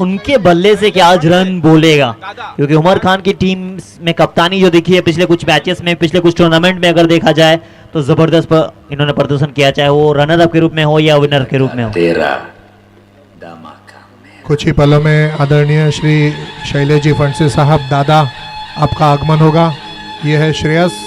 उनके बल्ले से क्या आज रन बोलेगा, क्योंकि उमर खान की टीम में कप्तानी जो दिखी है पिछले कुछ मैचेस में, पिछले कुछ टूर्नामेंट में अगर देखा जाए तो जबरदस्त इन्होंने प्रदर्शन किया, चाहे वो रनर अप के रूप में हो या विनर के रूप में हो। कुछ ही पलों में आदरणीय श्री शैलेश जी फंडसे साहब दादा आपका आगमन होगा। ये है श्रेयस।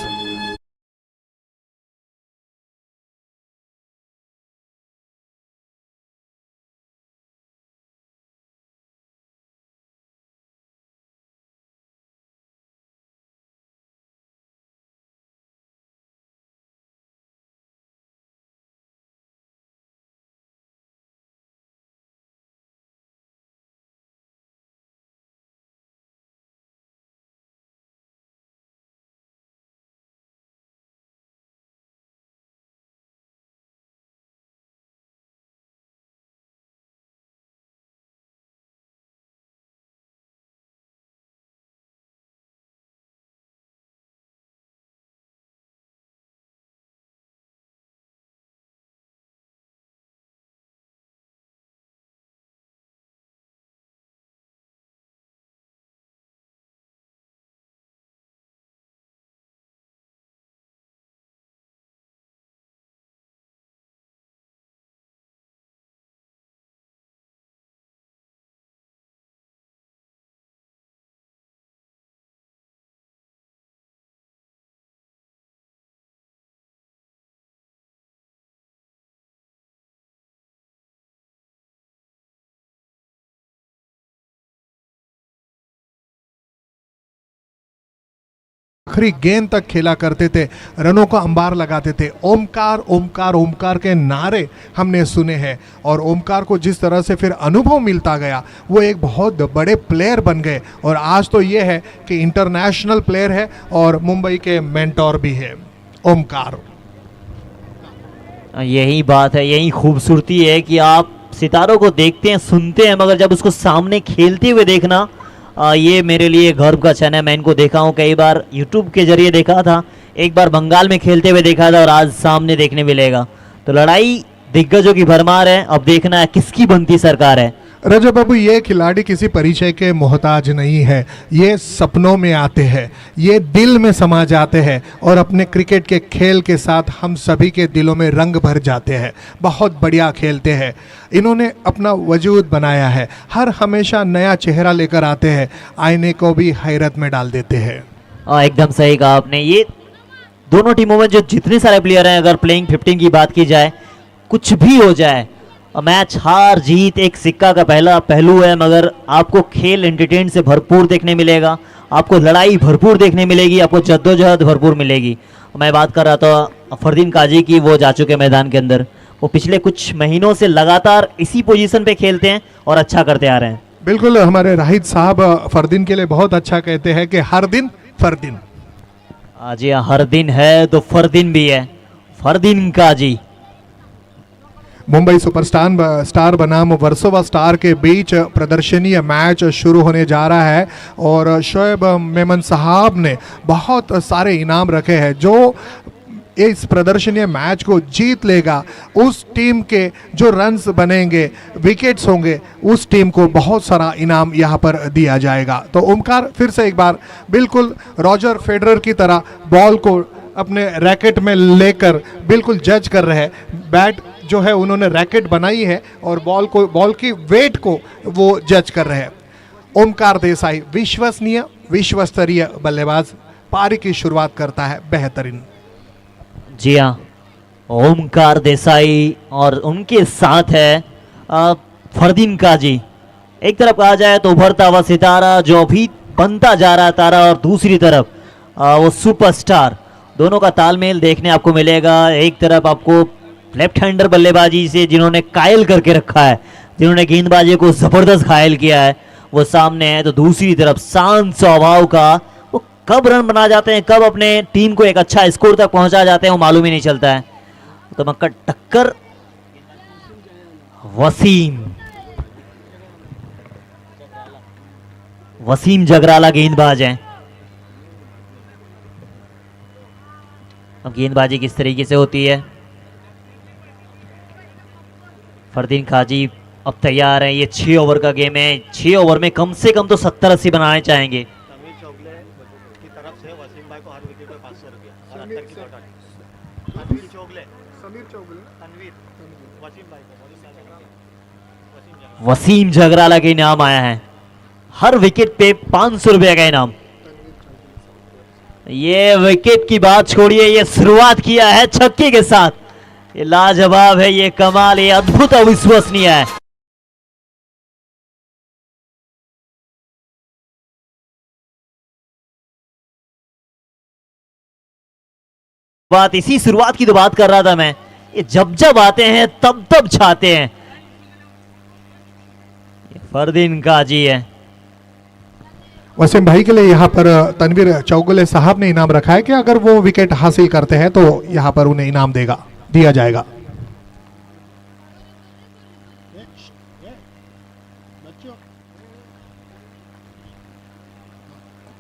आखिरी गेंद तक खेला करते थे, रनों का अंबार लगाते थे। ओमकार ओमकार ओमकार के नारे हमने सुने हैं और ओमकार को जिस तरह से फिर अनुभव मिलता गया वो एक बहुत बड़े प्लेयर बन गए और आज तो ये है कि इंटरनेशनल प्लेयर है और मुंबई के मेंटोर भी है ओमकार। यही बात है, यही खूबसूरती है कि आप सितारों को देखते हैं, सुनते हैं, मगर जब उसको सामने खेलते हुए देखना ये मेरे लिए गर्व का क्षण है। मैं इनको देखा हूँ कई बार, यूट्यूब के जरिए देखा था, एक बार बंगाल में खेलते हुए देखा था और आज सामने देखने मिलेगा। तो लड़ाई दिग्गजों की भरमार है, अब देखना है किसकी बनती सरकार है। रजब बाबू, ये खिलाड़ी किसी परिचय के मोहताज नहीं है, ये सपनों में आते हैं, ये दिल में समा जाते हैं और अपने क्रिकेट के खेल के साथ हम सभी के दिलों में रंग भर जाते हैं। बहुत बढ़िया खेलते हैं, इन्होंने अपना वजूद बनाया है, हर हमेशा नया चेहरा लेकर आते हैं, आईने को भी हैरत में डाल देते हैं। एकदम सही कहा आपने। ये दोनों टीमों में जो जितने सारे प्लेयर हैं, अगर प्लेइंग 15 की बात की जाए, कुछ भी हो जाए, मैच हार जीत एक सिक्का का पहला पहलू है, मगर आपको खेल एंटरटेन से भरपूर देखने मिलेगा, आपको लड़ाई भरपूर देखने मिलेगी, आपको जद्दोजहद भरपूर मिलेगी। मैं बात कर रहा था फरदीन काजी की, वो जा चुके मैदान के अंदर, वो पिछले कुछ महीनों से लगातार इसी पोजीशन पे खेलते हैं और अच्छा करते आ रहे हैं। बिल्कुल, हमारे राहिद साहब फरदीन के लिए बहुत अच्छा कहते हैं कि हर दिन फरदीन। जी हाँ, हर दिन है तो फरदीन भी है, फरदीन काजी। मुंबई सुपरस्टार बनाम वर्सोवा स्टार के बीच प्रदर्शनीय मैच शुरू होने जा रहा है और शोएब मेमन साहब ने बहुत सारे इनाम रखे हैं। जो इस प्रदर्शनीय मैच को जीत लेगा, उस टीम के जो रन्स बनेंगे, विकेट्स होंगे, उस टीम को बहुत सारा इनाम यहाँ पर दिया जाएगा। तो ओमकार फिर से एक बार बिल्कुल रॉजर फेडरर की तरह बॉल को अपने रैकेट में लेकर बिल्कुल जज कर रहे हैं। बैट जो है उन्होंने रैकेट बनाई है और बॉल की वेट को वो जज कर रहे हैं। ओमकार देसाई विश्वसनीय विश्वस्तरीय बल्लेबाज, पारी की शुरुआत करता है बेहतरीन। जी हाँ, ओमकार देसाई और उनके साथ है फरदीन काजी। एक तरफ कहा जाए तो उभरता हुआ सितारा जो अभी बनता जा रहा तारा, और दूसरी तरफ वो सुपरस्टार, दोनों का तालमेल देखने आपको मिलेगा। एक तरफ आपको लेफ्ट हैंडर बल्लेबाजी से जिन्होंने कायल करके रखा है, जिन्होंने गेंदबाजी को जबरदस्त घायल किया है, वो सामने है, तो दूसरी तरफ शांत स्वभाव का, वो कब रन बना जाते हैं, कब अपने टीम को एक अच्छा स्कोर तक पहुंचा जाते हैं, वो मालूम ही नहीं चलता है। तो मक्का टक्कर वसीम जगराला गेंदबाज हैं। अब गेंदबाजी किस तरीके से होती है, फरदीन काजी अब तैयार है, ये 6 ओवर का गेम है, 6 ओवर में कम से कम तो 70-80 बनाने चाहेंगे। समीर चौगले की तरफ से वसीम भाई को हर विकेट पे 500 रुपया और अंतर की चौटाई। तनवीर चौगले, तनवीर वसीम भाई को वसीम जगराला के इनाम आया है, हर विकेट पे 500 रुपए का इनाम। ये विकेट की बात छोड़िए, ये शुरुआत किया है छक्के के साथ, ये लाजवाब है, ये कमाल, ये अद्भुत, अविश्वसनीय है। बात इसी शुरुआत की तो बात कर रहा था मैं, ये जब जब आते हैं तब तब छाते हैं। ये फरदीन काजी है। वसीम भाई के लिए यहाँ पर तनवीर चौगले साहब ने इनाम रखा है कि अगर वो विकेट हासिल करते हैं तो यहाँ पर उन्हें इनाम दिया जाएगा।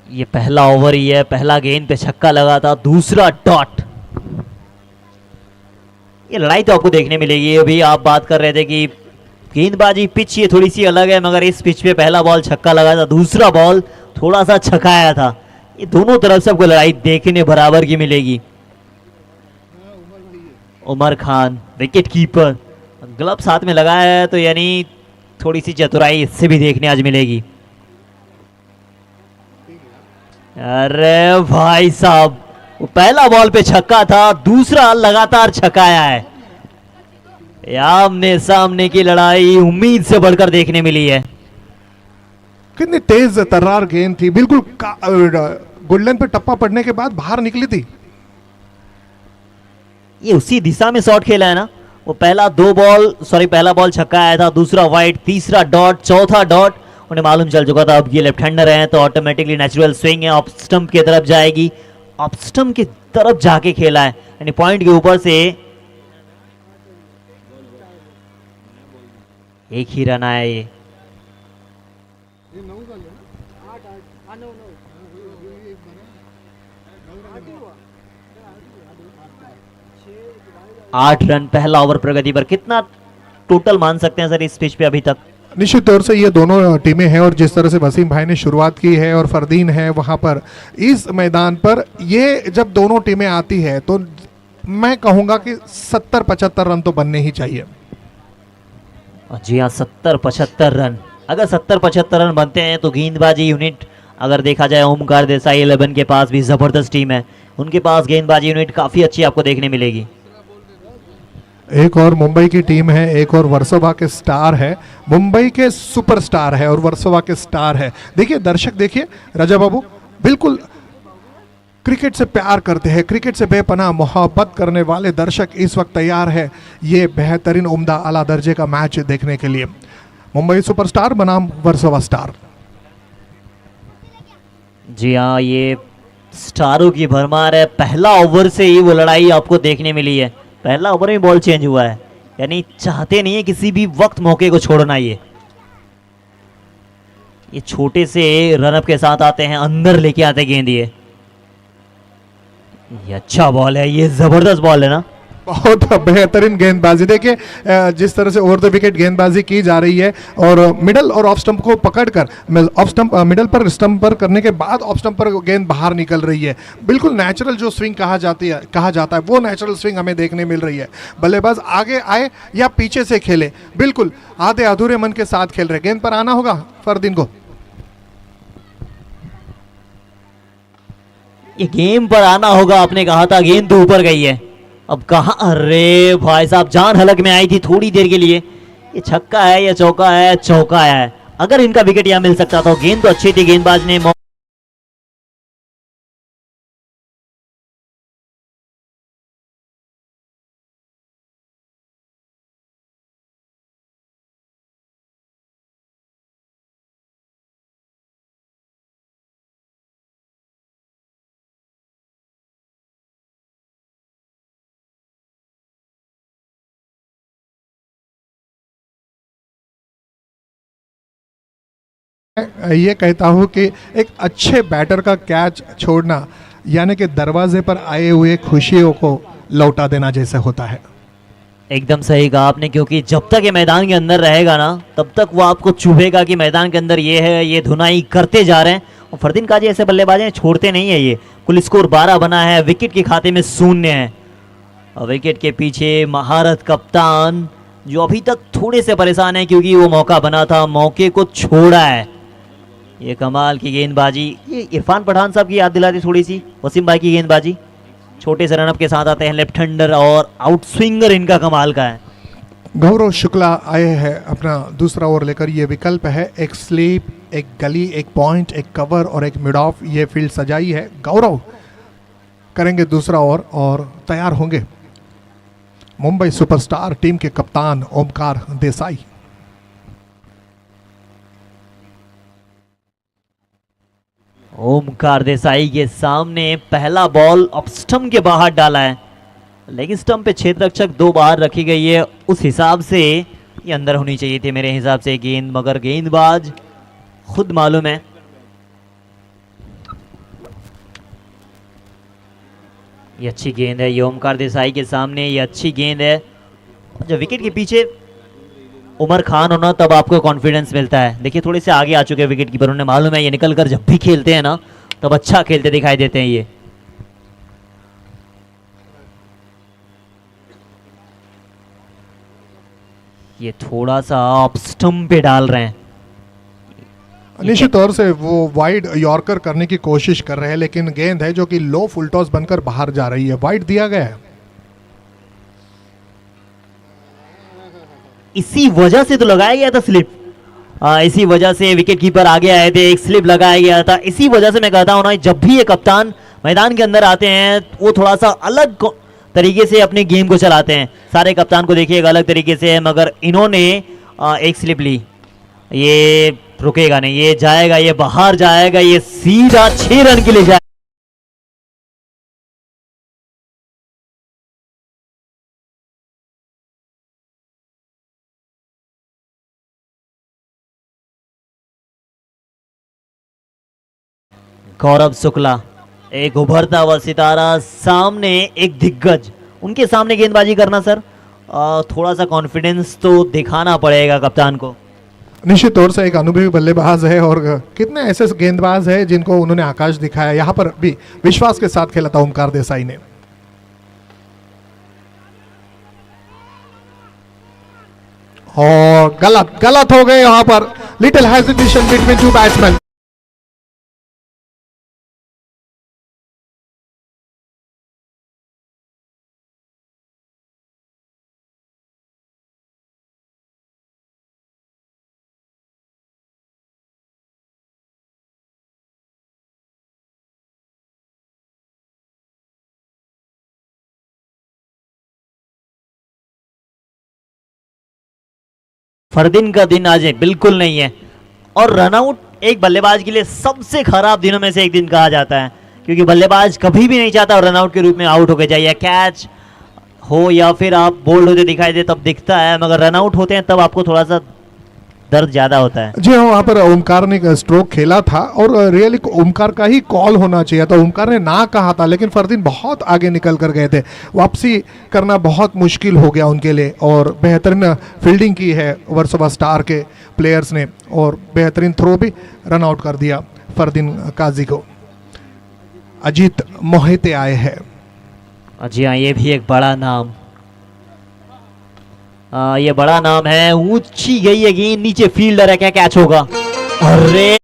ये पहला ओवर ही है, पहला गेंद पे छक्का लगा था, दूसरा डॉट। ये लड़ाई तो आपको देखने मिलेगी। अभी आप बात कर रहे थे कि गेंदबाजी पिच ये थोड़ी सी अलग है, मगर इस पिच पे पहला बॉल छक्का लगा था, दूसरा बॉल थोड़ा सा छकाया था। ये दोनों तरफ से आपको लड़ाई देखने बराबर की मिलेगी। Umar Khan wicket keeper, glove साथ में लगाया है, तो यानी थोड़ी सी चतुराई इससे भी देखने आज मिलेगी। अरे भाई साहब, वो पहला बॉल पे छक्का था, दूसरा लगातार छकाया है। आमने सामने की लड़ाई उम्मीद से बढ़कर देखने मिली है। कितनी तेज तर्रार गेंद थी, बिल्कुल गोल्डन पे टप्पा पड़ने के बाद बाहर निकली थी। ये उसी दिशा में शॉट खेला है ना, वो पहला पहला बॉल छक्का आया था, दूसरा वाइड, तीसरा डॉट, चौथा डॉट। उन्हें मालूम चल चुका था अब ये लेफ्ट हैंडर है तो ऑटोमेटिकली नेचुरल स्विंग है, ऑफ स्टंप की तरफ जाएगी, ऑफ स्टंप की तरफ जाके खेला है, यानी पॉइंट के ऊपर से एक ही रन आया। ये आठ रन पहला ओवर प्रगति पर। कितना टोटल मान सकते हैं सर इस पिच पे अभी तक? निश्चित तौर से ये दोनों टीमें हैं और जिस तरह से वसीम भाई ने शुरुआत की है और फरदीन है वहाँ पर इस मैदान पर, ये जब दोनों टीमें आती है तो मैं कहूँगा कि 70-75 रन तो बनने ही चाहिए। जी हाँ, 70-75 रन। अगर 70-75 रन बनते हैं तो गेंदबाजी यूनिट अगर देखा जाए ओमकार देसाई 11 के पास भी ज़बरदस्त टीम है, उनके पास गेंदबाजी यूनिट काफ़ी अच्छी आपको देखने मिलेगी। एक और मुंबई की टीम है, एक और वर्सोवा के स्टार है। मुंबई के सुपरस्टार है और वर्सोवा के स्टार है। देखिए दर्शक, देखिए राजा बाबू, बिल्कुल क्रिकेट से प्यार करते हैं, क्रिकेट से बेपनाह मोहब्बत करने वाले दर्शक इस वक्त तैयार है ये बेहतरीन उम्दा आला दर्जे का मैच देखने के लिए। मुंबई सुपरस्टार बनाम वर्सोवा स्टार। जी हाँ, ये स्टारों की भरमार है। पहला ओवर से ही वो लड़ाई आपको देखने मिली है, पहला ओवर में बॉल चेंज हुआ है, यानी चाहते नहीं है किसी भी वक्त मौके को छोड़ना। ये छोटे से रनअप के साथ आते हैं, अंदर लेके आते गेंद। ये अच्छा बॉल है, ये जबरदस्त बॉल है ना, बहुत बेहतरीन गेंदबाजी। देखिए जिस तरह से ओवर द विकेट गेंदबाजी की जा रही है और मिडल और ऑफ स्टंप को पकड़कर ऑफ स्टंप मिडल पर स्टंप पर करने के बाद ऑफ स्टंप पर गेंद बाहर निकल रही है। बिल्कुल नेचुरल जो स्विंग कहा जाता है वो नेचुरल स्विंग हमें देखने मिल रही है। बल्लेबाज आगे आए या पीछे से खेले, बिल्कुल आधे अधूरे मन के साथ खेल रहे। गेंद पर आना होगा फरदीन को, ये गेम पर आना होगा। आपने कहा था गेंद तो ऊपर गई है, अब कहाँ? अरे भाई साहब, जान हलक में आई थी थोड़ी देर के लिए। ये छक्का है या चौका है? चौका है। अगर इनका विकेट यहाँ मिल सकता तो गेंद तो अच्छी थी, गेंदबाज ने ये कहता हूँ कि एक अच्छे बैटर का कैच छोड़ना यानी कि दरवाजे पर आए हुए खुशियों को लौटा देना जैसे होता है। एकदम सही कहा आपने, क्योंकि जब तक ये मैदान के अंदर रहेगा ना तब तक वो आपको चुभेगा कि मैदान के अंदर ये है, ये धुनाई करते जा रहे हैं। और फरदीन काजी ऐसे बल्लेबाज हैं, छोड़ते नहीं है ये। कुल स्कोर 12 बना है, विकेट के खाते में 0 है। और विकेट के पीछे महारत कप्तान जो अभी तक थोड़े से परेशान है क्योंकि वो मौका बना था, मौके को छोड़ा है। ये कमाल की गेंदबाजी, ये इरफान पठान साहब की याद दिलाती थोड़ी सी, वसीम भाई की गेंदबाजी। छोटे से रनअप के साथ आते हैं लेफ्ट हैंडर और आउट स्विंगर इनका कमाल का है। गौरव शुक्ला आए हैं अपना दूसरा ओवर लेकर। ये विकल्प है, एक स्लीप, एक गली, एक पॉइंट, एक कवर और एक मिड ऑफ, ये फील्ड सजाई है। गौरव करेंगे दूसरा ओवर और तैयार होंगे मुंबई सुपरस्टार टीम के कप्तान ओमकार देसाई। ओमकार देसाई के सामने पहला बॉल ऑफ स्टंप के बाहर डाला है, लेकिन स्टंप पे क्षेत्र रक्षक 2 बाहर रखी गई है। उस हिसाब से ये अंदर होनी चाहिए थी मेरे हिसाब से गेंद, मगर गेंदबाज खुद मालूम है। ये अच्छी गेंद है, ये ओमकार देसाई के सामने ये अच्छी गेंद है। जब विकेट के पीछे उमर खान होना तब आपको कॉन्फिडेंस मिलता है। देखिए थोड़े से आगे आ चुके हैं विकेट कीपर, उन्हें मालूम है ये निकल कर जब भी खेलते हैं ना तब अच्छा खेलते दिखाई देते हैं ये। ये थोड़ा सा ऑफ स्टंप पे डाल रहे हैं। निश्चित तौर से वो वाइड यॉर्कर करने की कोशिश कर रहे हैं, लेकिन गेंद है जो कि लो फुल टॉस बनकर बाहर जा रही है। वाइड दिया गया है। इसी वजह से तो लगाया गया था स्लिप, इसी वजह से विकेट कीपर आगे आए थे, एक स्लिप लगाया गया था। इसी वजह से मैं कहता हूं ना, जब भी ये कप्तान मैदान के अंदर आते हैं वो थोड़ा सा अलग तरीके से अपने गेम को चलाते हैं। सारे कप्तान को देखिए एक अलग तरीके से है, मगर इन्होंने एक स्लिप ली। ये रुकेगा नहीं, ये जाएगा, ये बाहर जाएगा, ये सीधा 6 रन के लिए जाएगा। गौरव शुक्ला एक उभरता हुआ सितारा, सामने एक दिग्गज, उनके सामने गेंदबाजी करना सर थोड़ा सा कॉन्फिडेंस तो दिखाना पड़ेगा कप्तान को। निश्चित तौर से एक अनुभवी बल्लेबाज है और कितने ऐसे गेंदबाज हैं जिनको उन्होंने आकाश दिखाया। यहाँ पर भी विश्वास के साथ खेला था ओमकार देसाई ने। और गलत हो गए यहाँ पर। Little hesitation between 2 batsman. Fardeen का दिन आज बिल्कुल नहीं है, और रनआउट एक बल्लेबाज के लिए सबसे खराब दिनों में से एक दिन कहा जाता है, क्योंकि बल्लेबाज कभी भी नहीं चाहता रनआउट के रूप में आउट होके जाइए। कैच हो या फिर आप बोल्ड होते दिखाई दे तब दिखता है, मगर रनआउट होते हैं तब आपको थोड़ा सा दर्द ज्यादा होता है। जी हाँ, वहाँ पर ओमकार ने स्ट्रोक खेला था और रियली ओमकार का ही कॉल होना चाहिए था। ओमकार ने ना कहा था, लेकिन फरदीन बहुत आगे निकल कर गए थे। वापसी करना बहुत मुश्किल हो गया उनके लिए, और बेहतरीन फील्डिंग की है वर्सोवा स्टार के प्लेयर्स ने, और बेहतरीन थ्रो भी रन आउट कर दिया फरदीन काजी को। अजीत मोहिते आए हैं। जी हाँ, ये भी एक बड़ा नाम, ये बड़ा नाम है। ऊंची गई है गेंद, नीचे फील्डर है, क्या कैच होगा? अरे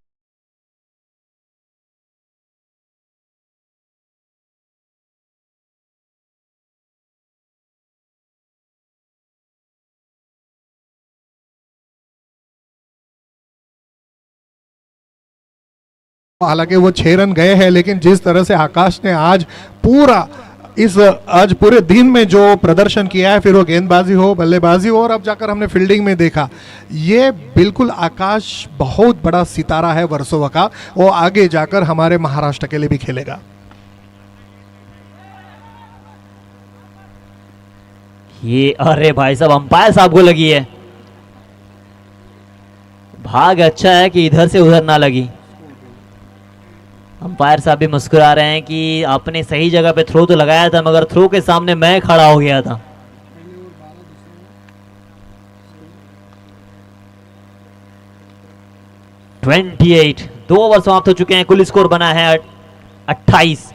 हालांकि वो 6 रन गए हैं, लेकिन जिस तरह से आकाश ने आज पूरे दिन में जो प्रदर्शन किया है, फिर वो गेंदबाजी हो, बल्लेबाजी हो, और अब जाकर हमने फील्डिंग में देखा, ये बिल्कुल आकाश बहुत बड़ा सितारा है वर्सोवा का। वो आगे जाकर हमारे महाराष्ट्र के लिए भी खेलेगा। ये अरे भाई साहब, अंपायर साहब को लगी है। भाग अच्छा है कि इधर से उधर ना लगी। अंपायर साहब भी मुस्कुरा रहे हैं कि आपने सही जगह पे थ्रो तो लगाया था, मगर थ्रो के सामने मैं खड़ा हो गया था। 28, 2 ओवर समाप्त हो चुके हैं, कुल स्कोर बना है 28।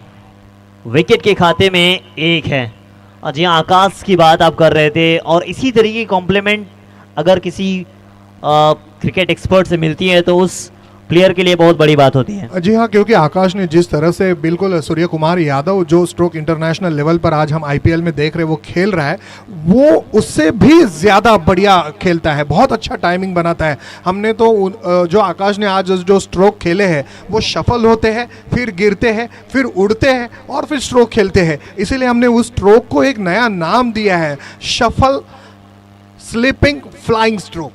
विकेट के खाते में एक है। और जी हाँ, आकाश की बात आप कर रहे थे, और इसी तरीके की कॉम्प्लीमेंट अगर किसी क्रिकेट एक्सपर्ट से मिलती है तो उस प्लेयर के लिए बहुत बड़ी बात होती है। जी हाँ, क्योंकि आकाश ने जिस तरह से बिल्कुल सूर्य कुमार यादव जो स्ट्रोक इंटरनेशनल लेवल पर आज हम आईपीएल में देख रहे हैं वो खेल रहा है, वो उससे भी ज़्यादा बढ़िया खेलता है, बहुत अच्छा टाइमिंग बनाता है। हमने तो जो आकाश ने आज जो स्ट्रोक खेले हैं वो शफल होते हैं, फिर गिरते हैं, फिर उड़ते हैं और फिर स्ट्रोक खेलते हैं, इसीलिए हमने उस स्ट्रोक को एक नया नाम दिया है, शफल स्लिपिंग फ्लाइंग स्ट्रोक।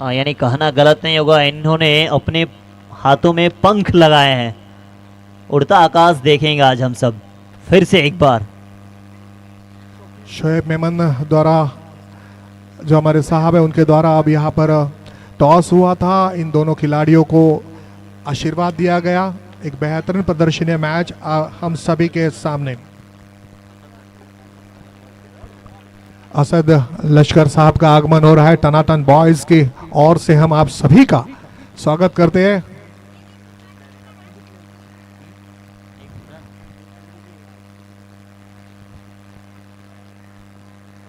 यानी कहना गलत नहीं होगा, इन्होंने अपने हाथों में पंख लगाए हैं। उड़ता आकाश देखेंगे आज हम सब फिर से एक बार। शोएब मेमन द्वारा, जो हमारे साहब है उनके द्वारा अब यहाँ पर टॉस हुआ था, इन दोनों खिलाड़ियों को आशीर्वाद दिया गया। एक बेहतरीन प्रदर्शनीय मैच हम सभी के सामने। असद लश्कर साहब का आगमन हो रहा है। टनाटन बॉयज की ओर से हम आप सभी का स्वागत करते हैं।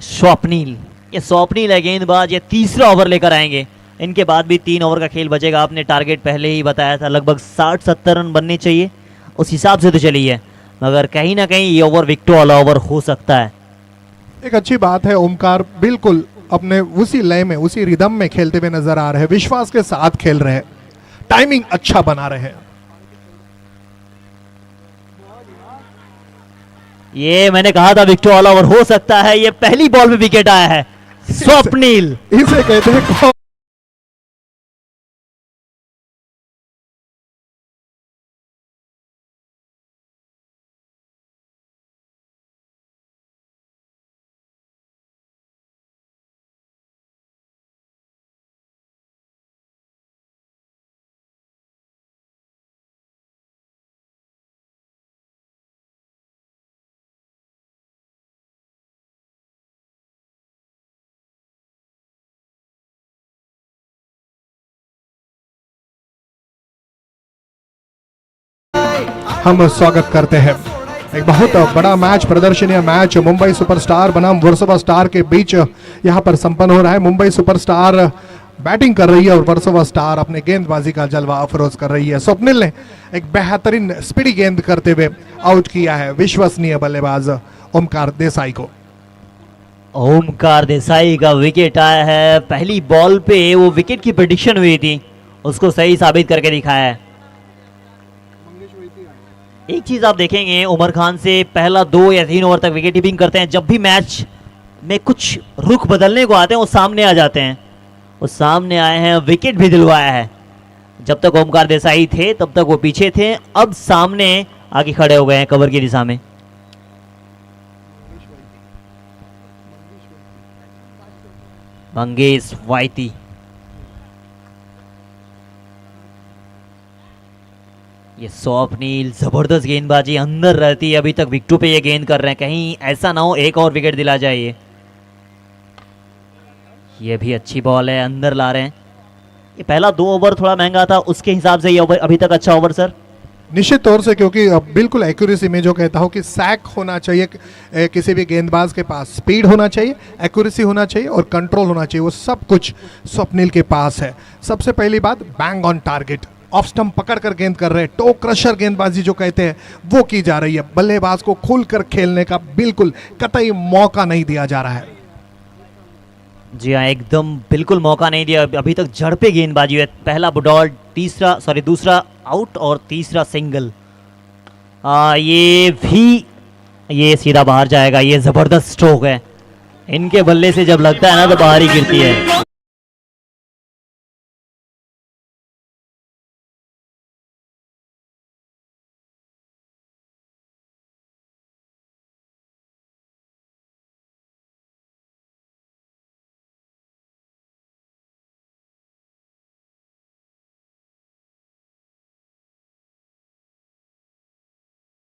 स्वप्नील, ये स्वप्नील है गेंदबाज, ये तीसरा ओवर लेकर आएंगे। इनके बाद भी 3 ओवर का खेल बचेगा। आपने टारगेट पहले ही बताया था, लगभग 60-70 रन बनने चाहिए, उस हिसाब से तो चली है, मगर कहीं ना कहीं ये ओवर विकेटों वाला ओवर हो सकता है। एक अच्छी बात है, ओमकार बिल्कुल अपने उसी लय में, उसी रिदम में खेलते हुए नजर आ रहे हैं, विश्वास के साथ खेल रहे हैं, टाइमिंग अच्छा बना रहे हैं। ये मैंने कहा था विकेट वाला ओवर हो सकता है। ये पहली बॉल में विकेट आया है। स्वप्नील, इसे कहते हैं हम स्वागत करते हैं। एक बहुत बड़ा मैच, प्रदर्शनीय मैच मुंबई सुपरस्टार बनाम वर्सोवा स्टार के बीच यहां पर संपन्न हो रहा है। मुंबई सुपरस्टार बैटिंग कर रही है और वर्सोवा स्टार अपने गेंदबाजी का जलवा अफरोज कर रही है। स्वप्निल ने एक बेहतरीन स्पीडी गेंद करते हुए आउट किया है विश्वसनीय बल्लेबाज ओमकार देसाई को। ओमकार देसाई का विकेट आया है। पहली बॉल पे वो विकेट की प्रेडिक्शन हुई थी, उसको सही साबित करके दिखाया है। एक चीज आप देखेंगे, उमर खान से पहला 2 या 3 ओवर तक विकेट कीपिंग करते हैं। जब भी मैच में कुछ रुख बदलने को आते हैं वो सामने आ जाते हैं। वो सामने आए हैं, विकेट भी दिलवाया है। जब तक ओमकार देसाई थे तब तक वो पीछे थे, अब सामने आगे खड़े हो गए हैं कवर की दिशा में। मंगेश वाइती, ये स्वप्नील, जबरदस्त गेंदबाजी अंदर रहती है। अभी तक विकेटों पे ये गेंद कर रहे हैं, कहीं ऐसा ना हो एक और विकेट दिला जाए। ये भी अच्छी बॉल है, अंदर ला रहे हैं। ये पहला 2 ओवर थोड़ा महंगा था, उसके हिसाब से ये ओवर अभी तक अच्छा ओवर सर। निश्चित तौर से, क्योंकि बिल्कुल एक्यूरेसी में जो कहता हूँ कि सैक होना चाहिए, किसी भी गेंदबाज के पास स्पीड होना चाहिए, एक्यूरेसी होना चाहिए और कंट्रोल होना चाहिए, वो सब कुछ स्वप्निल के पास है। सबसे पहली बात, bang on target, off stump पकड़ कर गेंद कर रहे हैं, टो क्रशर गेंदबाजी जो कहते हैं वो की जा रही है। बल्लेबाज को खुलकर खेलने का बिल्कुल कतई मौका नहीं दिया जा रहा है। जी हाँ, एकदम बिल्कुल मौका नहीं दिया। अभी तक जड़ पे गेंदबाजी है। पहला बॉल, दूसरा आउट और तीसरा सिंगल। ये सीधा बाहर जाएगा। ये जबरदस्त स्ट्रोक है, इनके बल्ले से जब लगता है ना तो बाहर ही गिरती है।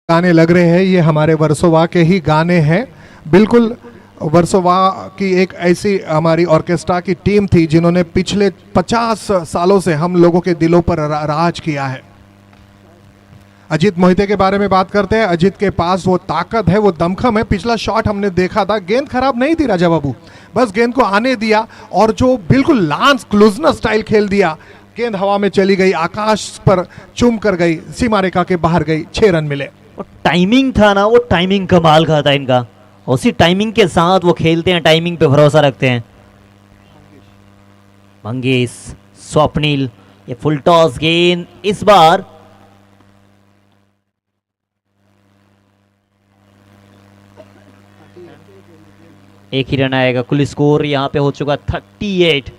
गाने लग रहे हैं, ये हमारे वर्सोवा के ही गाने हैं। बिल्कुल वर्सोवा की एक ऐसी हमारी ऑर्केस्ट्रा की टीम थी जिन्होंने पिछले 50 सालों से हम लोगों के दिलों पर राज किया है। अजीत मोहिते के बारे में बात करते हैं। अजीत के पास वो ताकत है, वो दमखम है। पिछला शॉट हमने देखा था, गेंद खराब नहीं थी राजा बाबू, बस गेंद को आने दिया और जो बिल्कुल लांस क्लूजनर स्टाइल खेल दिया। गेंद हवा में चली गई, आकाश पर चूम कर गई, सीमा रेखा के बाहर गई, 6 रन मिले। वो टाइमिंग था ना, वो टाइमिंग कमाल का था इनका। उसी टाइमिंग के साथ वो खेलते हैं, टाइमिंग पे भरोसा रखते हैं। मंगेश, स्वप्निल, ये फुल टॉस गेंद इस बार एक ही रन आएगा। कुल स्कोर यहाँ पे हो चुका 38।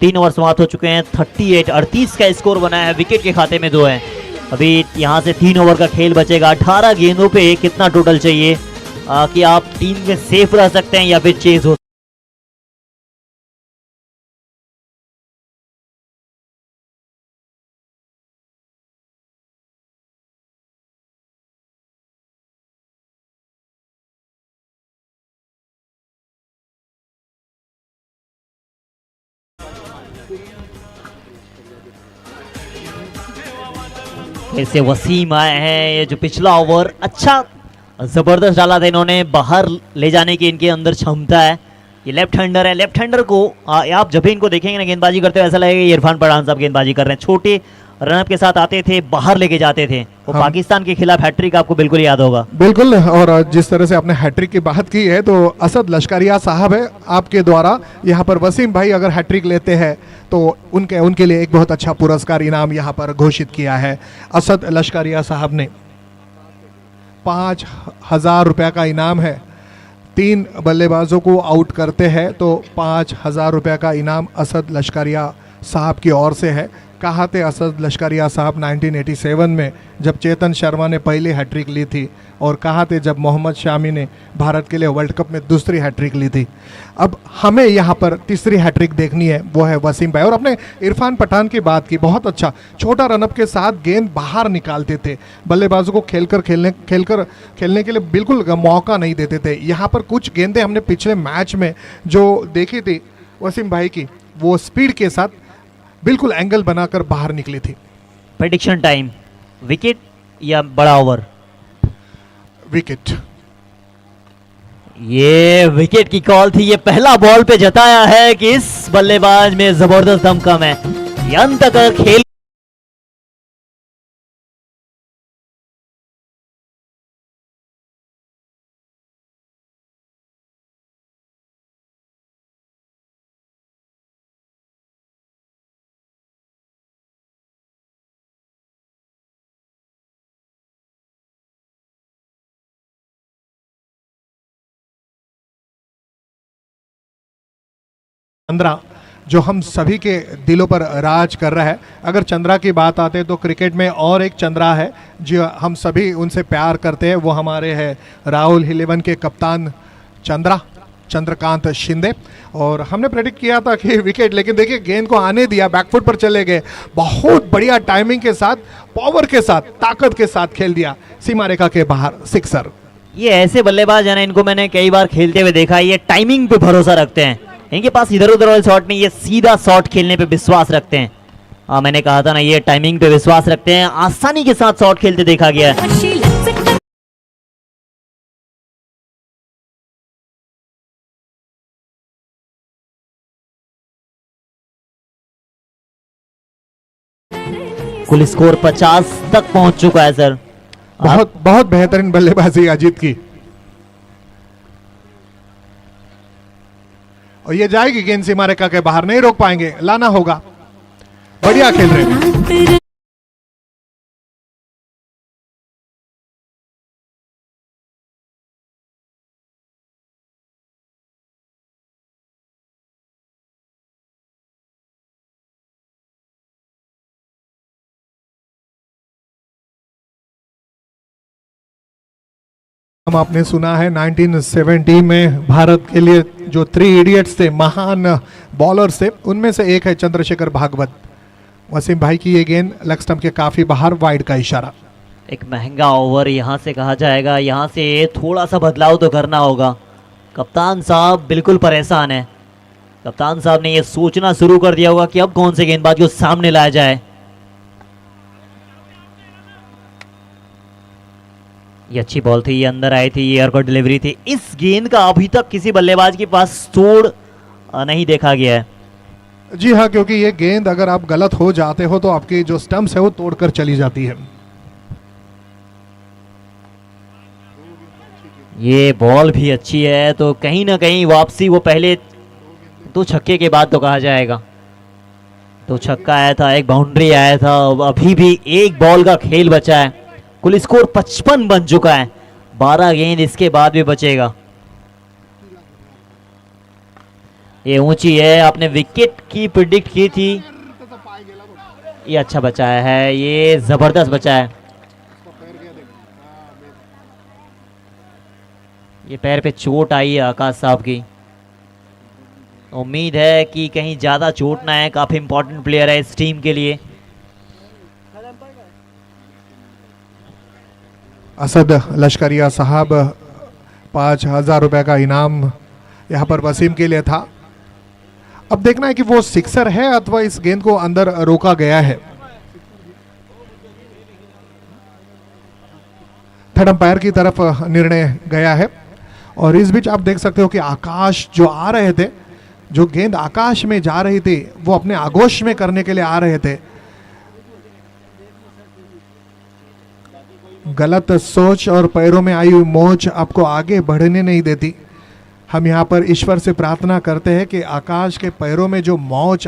3 ओवर समाप्त हो चुके हैं। 38 38 का स्कोर बना है। विकेट के खाते में 2 है। अभी यहाँ से 3 ओवर का खेल बचेगा। 18 गेंदों पे कितना टोटल चाहिए कि आप टीम में सेफ रह सकते हैं या फिर चेज हो। फिर से वसीम आए हैं। ये जो पिछला ओवर अच्छा जबरदस्त डाला था इन्होंने, बाहर ले जाने की इनके अंदर क्षमता है। ये लेफ्ट हैंडर है। लेफ्ट हैंडर को आप जब भी इनको देखेंगे ना गेंदबाजी करते हुए ऐसा लगेगा ये इरफान पठान साहब गेंदबाजी कर रहे हैं। छोटे रनअप के साथ आते थे, बाहर लेके जाते थे। वो पाकिस्तान के खिलाफ हैट्रिक आपको बिल्कुल याद होगा। बिल्कुल, और जिस तरह से आपने हैट्रिक की बात की है तो असद लश्करिया साहब है आपके द्वारा यहाँ पर वसीम भाई अगर हैट्रिक लेते हैं तो उनके लिए एक बहुत अच्छा पुरस्कार इनाम यहाँ पर घोषित किया है असद लश्करिया साहब ने। 5,000 रुपये का इनाम है। 3 बल्लेबाजों को आउट करते हैं तो 5,000 रुपये का इनाम असद लश्करिया साहब की ओर से है। कहा थे असद लश्करिया साहब 1987 में जब चेतन शर्मा ने पहली हैट्रिक ली थी, और कहा थे जब मोहम्मद शामी ने भारत के लिए वर्ल्ड कप में दूसरी हैट्रिक ली थी। अब हमें यहाँ पर तीसरी हैट्रिक देखनी है, वो है वसीम भाई। और अपने इरफान पठान की बात की, बहुत अच्छा छोटा रनअप के साथ गेंद बाहर निकालते थे, बल्लेबाजों को खेलने के लिए बिल्कुल मौका नहीं देते थे। यहाँ पर कुछ गेंदें हमने पिछले मैच में जो देखी थी वसीम भाई की, वो स्पीड के साथ बिल्कुल एंगल बनाकर बाहर निकली थी। प्रेडिक्शन टाइम, विकेट या बड़ा ओवर? विकेट। ये विकेट की कॉल थी। ये पहला बॉल पे जताया है कि इस बल्लेबाज में जबरदस्त दमखम है। ये अंत तक खेल चंद्रा जो हम सभी के दिलों पर राज कर रहा है। अगर चंद्रा की बात आते तो क्रिकेट में और एक चंद्रा है जो हम सभी उनसे प्यार करते हैं, वो हमारे हैं राहुल 11 के कप्तान चंद्रकांत शिंदे। और हमने प्रेडिक्ट किया था कि विकेट, लेकिन देखिए गेंद को आने दिया, बैकफुट पर चले गए, बहुत बढ़िया टाइमिंग के साथ, पावर के साथ, ताकत के साथ खेल दिया, सीमा रेखा के बाहर, सिक्सर। ये ऐसे बल्लेबाज है ना, इनको मैंने कई बार खेलते हुए देखा है। ये टाइमिंग पे भरोसा रखते हैं, इनके पास इधर उधर वाले शॉट नहीं, ये सीधा शॉट खेलने पे विश्वास रखते हैं। मैंने कहा था ना, ये टाइमिंग पे विश्वास रखते हैं। आसानी के साथ शॉट खेलते देखा गया है। कुल स्कोर 50 तक पहुंच चुका है सर। बहुत बेहतरीन बल्लेबाजी अजीत की। और ये जाएगी गेंद सीमा रेखा के बाहर, नहीं रोक पाएंगे, लाना होगा। बढ़िया खेल रहे हैं। हम आपने सुना है 1970 में भारत के लिए जो 3 इडियट्स थे, महान बॉलर्स थे, उनमें से एक है चंद्रशेखर भागवत। वसीम भाई की ये गेंद लेग स्टंप के काफी बाहर, वाइड का इशारा। एक महंगा ओवर यहाँ से कहा जाएगा, यहाँ से थोड़ा सा बदलाव तो करना होगा। कप्तान साहब बिल्कुल परेशान है। कप्तान साहब ने ये सोचना शुरू कर दिया होगा कि अब कौन से गेंदबाज को सामने लाया जाए। ये अच्छी बॉल थी, ये अंदर आई थी, ये एयरकट डिलीवरी थी। इस गेंद का अभी तक किसी बल्लेबाज के पास तोड़ नहीं देखा गया है। जी हाँ, क्योंकि ये गेंद अगर आप गलत हो जाते हो तो आपकी जो स्टंप्स है वो तोड़कर चली जाती है। ये बॉल भी अच्छी है, तो कहीं ना कहीं वापसी वो पहले दो छक्के के बाद तो कहा जाएगा। दो छक्का आया था, एक बाउंड्री आया था, अभी भी एक बॉल का खेल बचा है। कुल स्कोर 55 बन चुका है। 12 गेंद इसके बाद भी बचेगा। ये ऊंची है, आपने विकेट की प्रिडिक्ट की थी। ये अच्छा बचाया है, ये जबरदस्त बचाया है। ये पैर पे चोट आई है आकाश साहब की। उम्मीद है कि कहीं ज़्यादा चोट ना है, काफ़ी इंपॉर्टेंट प्लेयर है इस टीम के लिए। असद लश्करिया साहब 5,000 रुपए का इनाम यहाँ पर वसीम के लिए था। अब देखना है कि वो सिक्सर है अथवा इस गेंद को अंदर रोका गया है। थर्ड अंपायर की तरफ निर्णय गया है। और इस बीच आप देख सकते हो कि आकाश जो आ रहे थे, जो गेंद आकाश में जा रही थी वो अपने आगोश में करने के लिए आ रहे थे। गलत सोच और पैरों में आई हुई मोच आपको आगे बढ़ने नहीं देती। हम यहाँ पर ईश्वर से प्रार्थना करते हैं कि आकाश के पैरों में जो मोच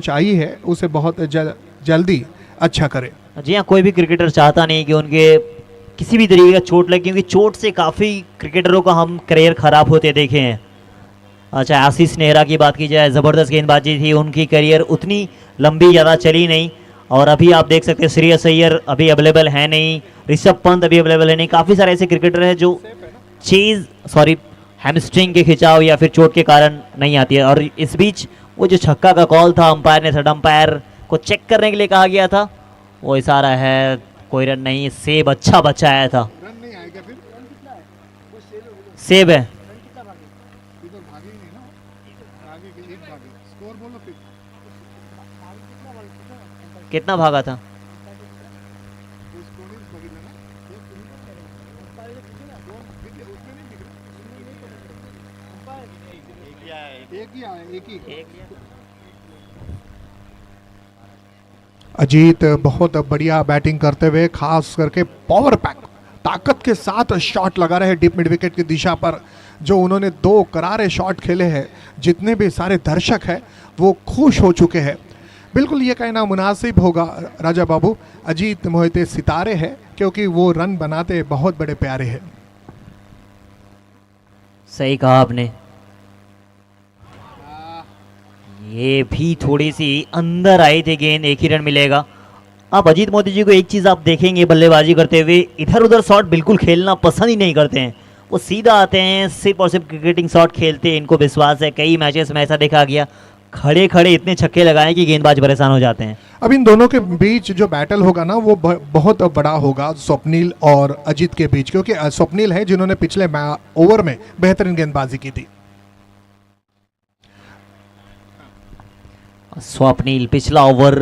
आई है उसे बहुत जल्दी अच्छा करे। जी हाँ, कोई भी क्रिकेटर चाहता नहीं कि उनके किसी भी तरीके का चोट लगे, क्योंकि चोट से काफ़ी क्रिकेटरों का हम करियर ख़राब होते देखे हैं। अच्छा, आशीष नेहरा की बात की जाए, ज़बरदस्त गेंदबाजी थी, उनकी करियर उतनी लंबी ज़्यादा चली नहीं। और अभी आप देख सकते हैं श्रेयस अय्यर अभी अवेलेबल है नहीं, ऋषभ पंत अभी अवेलेबल है नहीं। काफ़ी सारे ऐसे क्रिकेटर हैं जो हैमस्ट्रिंग के खिंचाव या फिर चोट के कारण नहीं आती है। और इस बीच वो जो छक्का का कॉल था, अंपायर ने थर्ड अंपायर को चेक करने के लिए कहा गया था, वो इशारा है, कोई रन नहीं। सेब अच्छा बचाया था, सेब है। कितना भागा था? अजीत बहुत बढ़िया बैटिंग करते हुए, खास करके पावर पैक ताकत के साथ शॉट लगा रहे हैं डीप मिड विकेट की दिशा पर। जो उन्होंने 2 करारे शॉट खेले हैं, जितने भी सारे दर्शक हैं वो खुश हो चुके हैं। बिल्कुल ये कहना मुनासिब होगा राजा बाबू, अजीत मोहिते सितारे हैं, क्योंकि वो रन बनाते बहुत बड़े प्यारे हैं। सही कहा आपने। ये भी थोड़ी सी अंदर आई थी गेंद, एक ही रन मिलेगा। अब अजीत मोदी जी को एक चीज़ आप देखेंगे बल्लेबाजी करते हुए, इधर उधर शॉट बिल्कुल खेलना पसंद ही नहीं करते हैं। वो सीधा आते हैं, सिर्फ और सिर्फ क्रिकेटिंग शॉट खेलते हैं। इनको विश्वास है, कई मैचेस में ऐसा देखा गया, खड़े खड़े इतने छक्के लगाएं कि गेंदबाज परेशान हो जाते हैं। अब इन दोनों के बीच जो बैटल होगा ना वो बहुत बड़ा होगा, स्वप्निल और अजीत के बीच, क्योंकि स्वप्निल है जिन्होंने पिछले ओवर में बेहतरीन गेंदबाजी की थी। स्वप्निल पिछला ओवर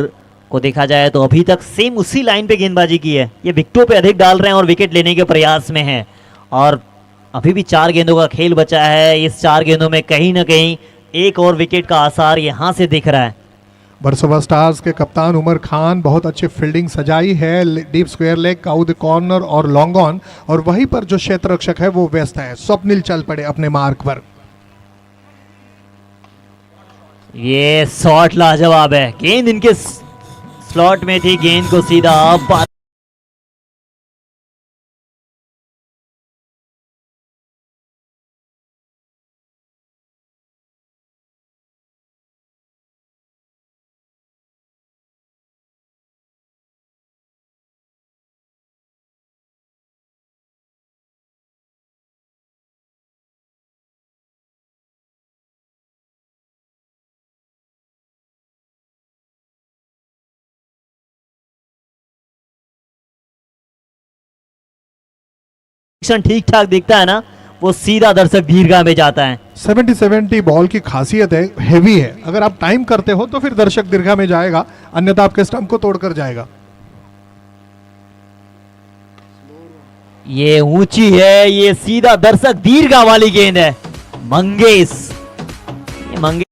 को देखा जाए तो अभी तक सेम उसी लाइन पे गेंदबाजी की है। ये विकेटों पे अधिक डाल रहे हैं और विकेट लेने के प्रयास में हैं। और अभी भी 4 गेंदों का खेल बचा है। इस 4 गेंदों में कहीं ना कहीं एक और विकेट का आसार यहां से दिख रहा है। वर्सोवा स्टार्स के कप्तान उमर खान बहुत अच्छी फील्डिंग सजाई है, डीप स्क्वायर लेग, काउद कॉर्नर और लॉन्ग ऑन, और वहीं पर जो क्षेत्र रक्षक है वो व्यस्त है। स्वप्निल चल पड़े अपने मार्क पर। ये शॉट लाजवाब है, गेंद इनके स्लॉट में थी, गेंद को सीधा डायरेक्शन ठीक ठाक दिखता है ना, वो सीधा दर्शक दीर्घा में जाता है। 70-70 बॉल की खासियत है, हेवी है। अगर आप टाइम करते हो तो फिर दर्शक दीर्घा में जाएगा, अन्यथा आपके स्टंप को तोड़कर जाएगा। ये ऊंची है, ये सीधा दर्शक दीर्घा वाली गेंद है। मंगेश, ये मंगेश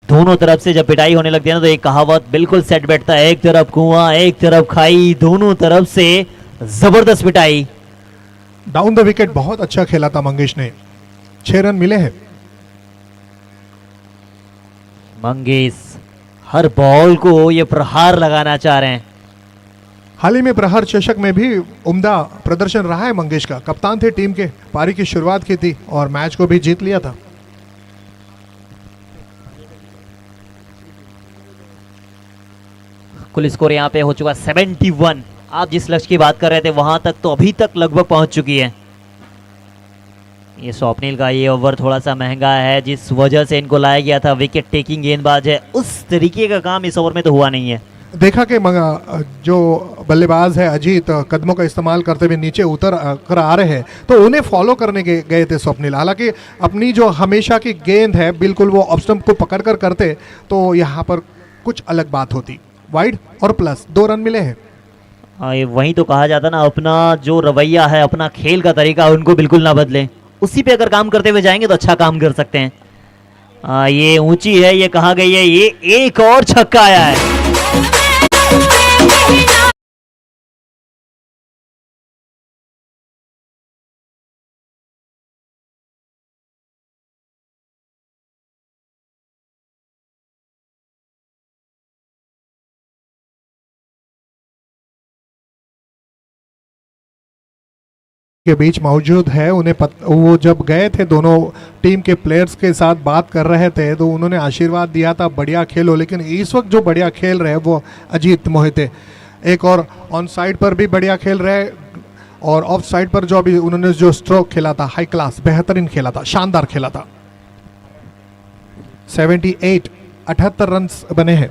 दोनों तरफ से जब पिटाई होने लगती है ना, तो एक कहावत बिल्कुल सेट बैठता है, एक तरफ कुआं एक तरफ खाई, दोनों तरफ से जबरदस्त पिटाई। डाउन द विकेट बहुत अच्छा खेला था मंगेश ने, 6 रन मिले हैं। मंगेश हर बॉल को ये प्रहार लगाना चाह रहे हैं। हाल ही में प्रहार चषक में भी उम्दा प्रदर्शन रहा है मंगेश का। कप्तान थे टीम के, पारी की शुरुआत की थी और मैच को भी जीत लिया था। कुल स्कोर यहाँ पे हो चुका 71। आप जिस लक्ष्य की बात कर रहे थे वहां तक तो अभी तक लगभग पहुंच चुकी है। ये स्वप्निल का ये ओवर थोड़ा सा महंगा है, जिस वजह से इनको लाया गया था। विकेट टेकिंग गेंदबाज है, उस तरीके का काम इस ओवर में तो हुआ नहीं है। देखा कि जो बल्लेबाज है अजीत कदमों का इस्तेमाल करते हुए नीचे उतर कर आ रहे हैं, तो उन्हें फॉलो करने गए थे स्वप्निल। हालांकि अपनी जो हमेशा की गेंद है बिल्कुल वो ऑफ स्टंप को पकड़ कर करते तो यहाँ पर कुछ अलग बात होती। वाइड और प्लस 2 रन मिले हैं। ये वही तो कहा जाता ना, अपना जो रवैया है, अपना खेल का तरीका, उनको बिल्कुल ना बदलें। उसी पे अगर काम करते हुए जाएंगे तो अच्छा काम कर सकते हैं। ये ऊंची है, ये कहा गई है, ये एक और छक्का आया है। के बीच मौजूद है। वो जब गए थे दोनों टीम के प्लेयर्स के साथ बात कर रहे थे तो उन्होंने आशीर्वाद दिया था बढ़िया खेलो, लेकिन इस वक्त जो बढ़िया खेल रहे हैं वो अजीत मोहिते। एक और ऑन साइड पर भी बढ़िया खेल रहे और ऑफ साइड पर जो अभी उन्होंने जो स्ट्रोक खेला था, हाई क्लास बेहतरीन खेला था, शानदार खेला था। 78 रन बने हैं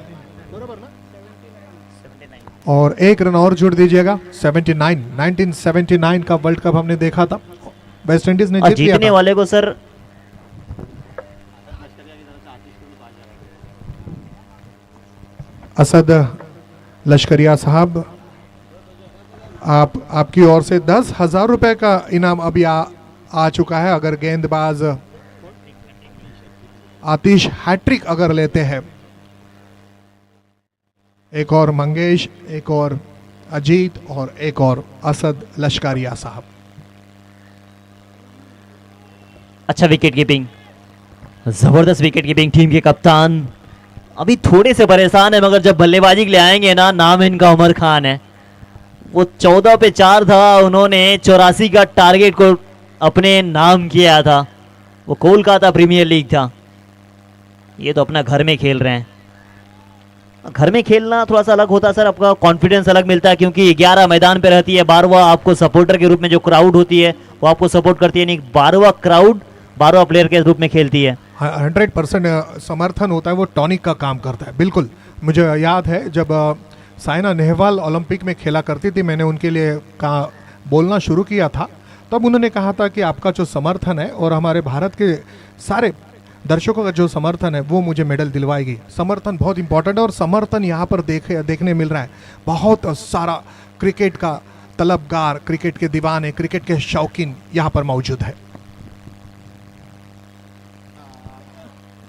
और 1 रन और जुड़ दीजिएगा। 1979 का वर्ल्ड कप हमने देखा था, वेस्ट इंडीज ने जीत लिया जीतने था। वाले को सर असद लश्करिया साहब, आपकी ओर से 10,000 रुपए का इनाम अभी आ चुका है। अगर गेंदबाज आतिश हैट्रिक अगर लेते हैं। एक और मंगेश, एक और अजीत और एक और असद लश्करिया साहब। अच्छा विकेट कीपिंग, जबरदस्त विकेट कीपिंग। टीम के कप्तान अभी थोड़े से परेशान है, मगर जब बल्लेबाजी के लिए आएंगे ना, नाम इनका उमर खान है। वो 14 पे 4 था, उन्होंने 84 का टारगेट को अपने नाम किया था। वो कोलकाता प्रीमियर लीग था। ये तो अपना घर में खेल रहे हैं। घर में खेलना थोड़ा सा अलग होता है सर, आपका कॉन्फिडेंस अलग मिलता है, क्योंकि 11 मैदान पे रहती है, 12वां आपको सपोर्टर के रूप में जो क्राउड होती है वो आपको सपोर्ट करती है। नहीं, 12वां क्राउड 12वां प्लेयर के रूप में खेलती है। 100% समर्थन होता है, वो टॉनिक का काम करता है। बिल्कुल मुझे याद है जब साइना नेहवाल ओलंपिक में खेला करती थी, मैंने उनके लिए बोलना शुरू किया था, तब उन्होंने कहा था कि आपका जो समर्थन है और हमारे भारत के सारे दर्शकों का जो समर्थन है वो मुझे मेडल दिलवाएगी। समर्थन बहुत इंपॉर्टेंट है और समर्थन यहाँ पर देखने मिल रहा है। बहुत सारा क्रिकेट का तलबगार, क्रिकेट के दीवाने, क्रिकेट के शौकीन यहाँ पर मौजूद है।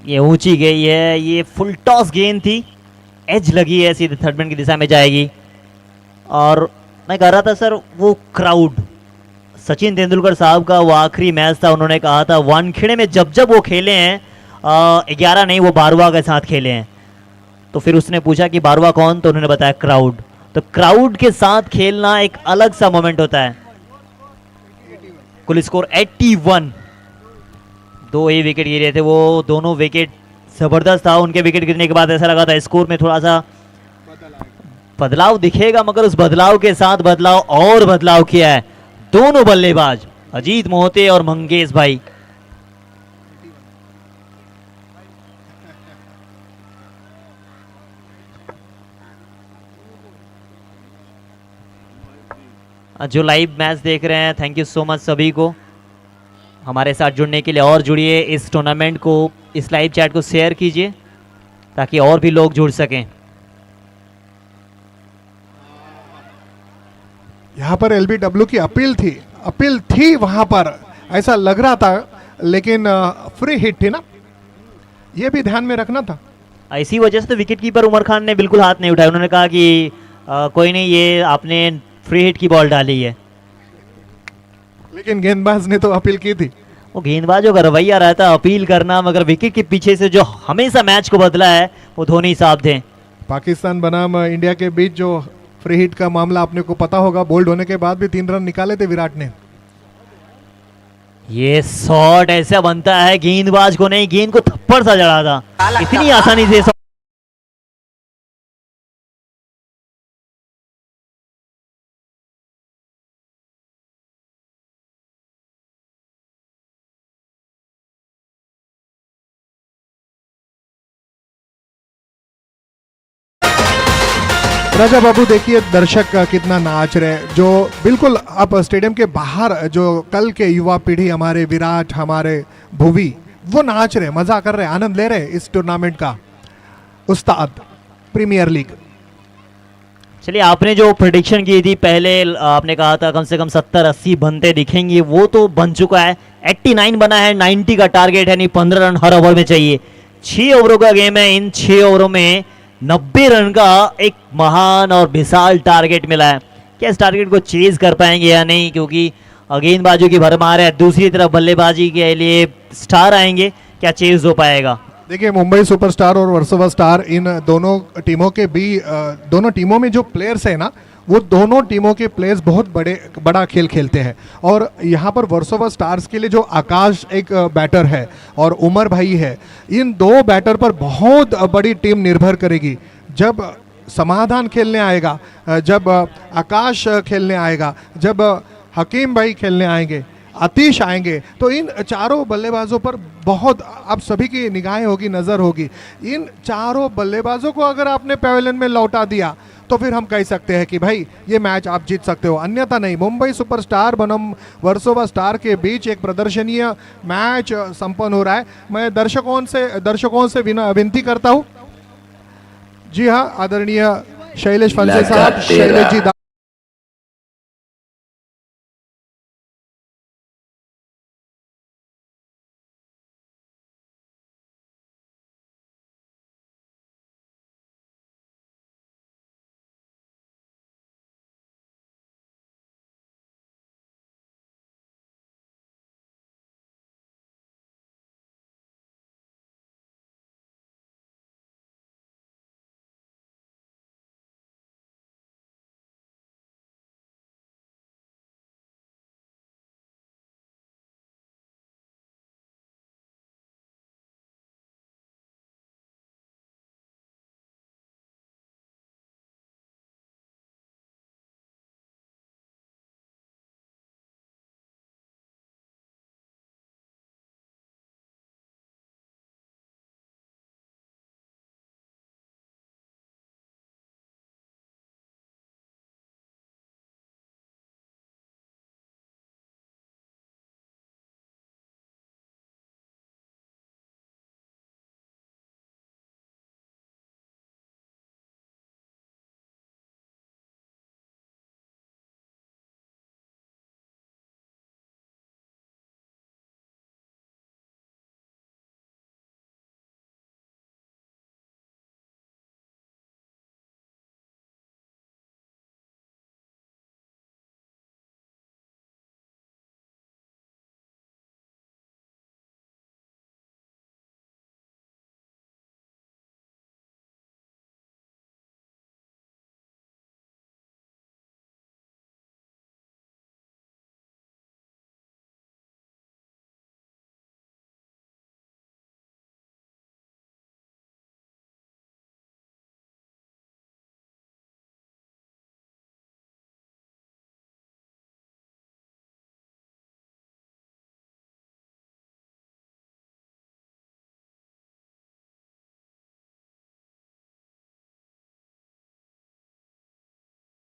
ये ऊंची गई है, ये फुल टॉस गेंद थी, एज लगी है, सीधे थर्ड मैन की दिशा में जाएगी। और मैं कह रहा था सर, वो क्राउड, सचिन तेंदुलकर साहब का वो आखिरी मैच था, उन्होंने कहा था वानखेड़े में जब जब वो खेले हैं, 11 नहीं वो 12वां के साथ खेले हैं। तो फिर उसने पूछा कि 12वां कौन, तो उन्होंने बताया क्राउड। तो क्राउड के साथ खेलना एक अलग सा मोमेंट होता है। कुल स्कोर 81। 2 ही विकेट गिरे थे, वो दोनों विकेट जबरदस्त था। उनके विकेट गिरने के बाद ऐसा लगा था स्कोर में थोड़ा सा बदलाव दिखेगा, मगर उस बदलाव के साथ बदलाव और बदलाव किया है दोनों बल्लेबाज अजीत मोहते और मंगेश भाई। जो लाइव मैच देख रहे हैं, थैंक यू सो मच सभी को हमारे साथ जुड़ने के लिए। और जुड़िए इस टूर्नामेंट को, इस लाइव चैट को शेयर कीजिए ताकि और भी लोग जुड़ सकें। यहाँ पर एलबीडब्ल्यू की अपील थी वहां पर, ऐसा लग रहा था, लेकिन फ्री हिट थी ना, ये भी ध्यान में रखना था। इसी वजह से तो विकेट कीपर उमर खान ने बिल्कुल हाथ नहीं उठाया। उन्होंने कहा कि कोई नहीं, ये आपने फ्री हिट की बॉल डाली है। लेकिन गेंदबाज ने तो अपील की थी। वो गेंदबाजों का रवैया रहता है अपील करना, मगर विकेट के पीछे से जो हमेशा मैच को बदला है वो धोनी साहब थे। पाकिस्तान बनाम इंडिया के बीच जो फ्री हिट का मामला आपने को पता होगा, बोल्ड होने के बाद भी 3 रन निकाले थे विराट ने। ये शॉट ऐसा बनता है, गेंदबाज को नहीं, गेंद को थप्पड़ सा जड़ा था इतनी आसानी से। राजा बाबू देखिए दर्शक कितना नाच रहे, जो बिल्कुल आप स्टेडियम के बाहर जो कल के युवा पीढ़ी हमारे विराट, हमारे भुवी, वो नाच रहे, मजा कर रहे, आनंद ले रहे इस टूर्नामेंट का। उस्ताद प्रीमियर लीग। चलिए, आपने जो प्रेडिक्शन की थी पहले, आपने कहा था कम से कम 70-80 बनते दिखेंगे, वो तो बन चुका है। 89 बना है, 90 का टारगेट है, नहीं 15 रन हर ओवर में चाहिए। 6 ओवरों का गेम है, इन 6 ओवरों में 90 रन का एक महान और विशाल टारगेट मिला है। क्या इस टारगेट को चेज कर पाएंगे या नहीं, क्योंकि गेंदबाजों की भरमार है, दूसरी तरफ बल्लेबाजी के लिए स्टार आएंगे, क्या चेज हो पाएगा? देखिए मुंबई सुपरस्टार और वर्सोवा स्टार, इन दोनों टीमों के भी दोनों टीमों में जो प्लेयर्स है ना, वो दोनों टीमों के प्लेयर्स बहुत बड़ा खेल खेलते हैं। और यहाँ पर वर्सोवा स्टार्स के लिए जो आकाश एक बैटर है और उमर भाई है, इन दो बैटर पर बहुत बड़ी टीम निर्भर करेगी। जब समाधान खेलने आएगा, जब आकाश खेलने आएगा, जब हकीम भाई खेलने आएंगे, आतिश आएंगे, तो इन चारों बल्लेबाजों पर बहुत आप सभी की निगाहें होगी, नज़र होगी। इन चारों बल्लेबाजों को अगर आपने पैवेलियन में लौटा दिया तो फिर हम कह सकते हैं कि भाई ये मैच आप जीत सकते हो, अन्यथा नहीं। मुंबई सुपरस्टार बनम वर्सोवा स्टार के बीच एक प्रदर्शनीय मैच संपन्न हो रहा है। मैं दर्शकों से विनती करता हूँ। जी हाँ, आदरणीय शैलेश फंसे साहब, शैलेश जी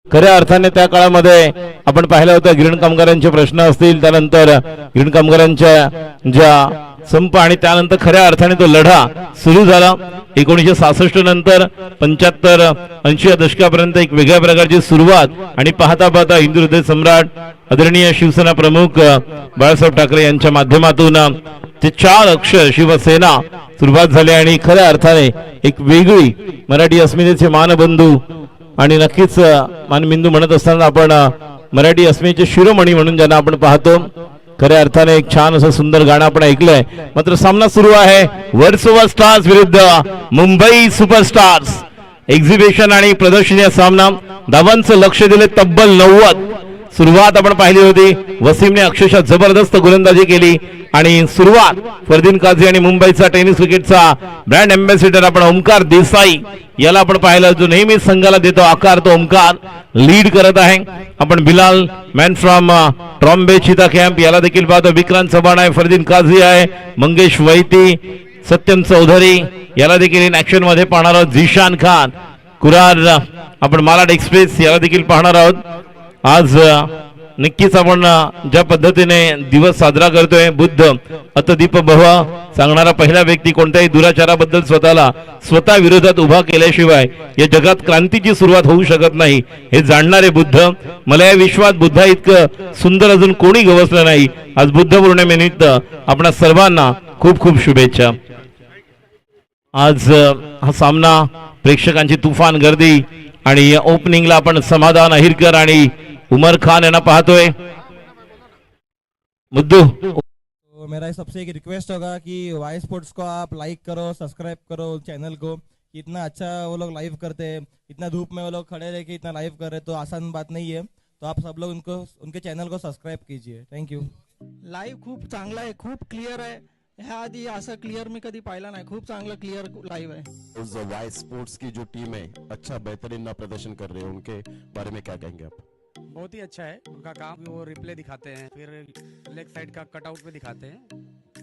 खऱ्या अर्थाने त्या काळामध्ये आपण पाहिलं होतं गिरण कामगारांचे प्रश्न असतील, त्यानंतर गिरण कामगारांच्या ज्या संप आणि त्यानंतर खऱ्या अर्थाने तो लढा सुरू झाला. 1966 नंतर 75-80 या दशकापर्यंत एक वेगळ्या प्रकारची सुरुवात आणि पाहता पाहता हिंदू हृदय सम्राट आदरणीय शिवसेना प्रमुख बाळासाहेब ठाकरे यांच्या माध्यमातून ते 4 अक्षर शिवसेना सुरुवात झाली आणि खऱ्या अर्थाने एक वेगळी मराठी अस्मितेचे मानबंधू आणि नक्कीच मानबिंदू म्हणत असताना आपण मराठी अस्मितेचे शिरोमणी म्हणून ज्यांना आपण पाहतो, खऱ्या अर्थाने एक छान असं सुंदर गाणं आपण ऐकलंय. मात्र सामना सुरू आहे वर्सोवा स्टार्स विरुद्ध मुंबई सुपरस्टार्स. एक्झिबिशन आणि प्रदर्शनीय सामना. धावांचं लक्ष दिले तब्बल 90. सुरुवात आपण पाहिली होती, वसीमने अक्षरशः जबरदस्त गोलंदाजी केली आणि सुरुवात फरदीन काझी आणि मुंबईचा टेनिस क्रिकेटचा ब्रँड अँबॅसिडर आपण ओमकार देसाई याला आपण पाहिलं, जो नेहमी संघाला देतो आकार, तो ओमकार लीड करत आहे. आपण बिलाल मॅन फ्रॉम ट्रॉम्बे चिता कॅम्प याला देखील पाहतो. विक्रांत चव्हाण आहे, फरदीन काझी आहे, मंगेश वैती, सत्यम चौधरी याला देखील इन ऍक्शन मध्ये पाहणार आहोत. झिशान खान कुरार आपण मालाड एक्सप्रेस याला देखील पाहणार आहोत. आज नक्कीच आपण ज्या पद्धतीने दिवस साजरा करतोय, बुद्ध अतदीप भव सांगणारा पहिला व्यक्ती कोणत्याही दुराचाराबद्दल स्वतः विरोधात उभा केल्याशिवाय या जगात क्रांतीची सुरुवात होऊ शकत नाही हे जाणणारे बुद्ध. मला या विश्वात बुद्धा इतकं सुंदर अजून कोणी गवसलं नाही. आज बुद्ध पौर्णिमेनिमित्त आपणा सर्वांना खूप खूप शुभेच्छा. आज हा सामना प्रेक्षकांची तुफान गर्दी आणि ओपनिंगला आपण समाधान अहिरकर आणि उमर खान यांना पाहतोय. मुद्दू तो मेरा सबसे एक रिक्वेस्ट होगा कि वाई स्पोर्ट्स को आप लाइक करो, सब्सक्राइब करो चैनल को. इतना अच्छा वो लोग लाइव करते हैं, इतना धूप में वो लोग खड़े रह के इतना लाइव कर रहे हैं, तो आसान बात नहीं है. तो आप सब लोग उनके चॅनल को सबस्क्राईब कीजिए. थँक्यू. लाईव्ह खूप चांगला आहे, खूप क्लिअर आहे. ह्या आधी असं क्लिअर मी कधी पाहिला नाही. खूप चांगलं क्लिअर लाईव्ह आहे. उस वाई स्पोर्ट्स की जो टीम है अच्छा बेहतरीन प्रदर्शन कर रहे हैं, उनके बारे में क्या कहेंगे आप? बहुत ही अच्छा है उनका काम. वो रिप्ले दिखाते हैं, फिर लेग साइड का कटआउट में दिखाते हैं.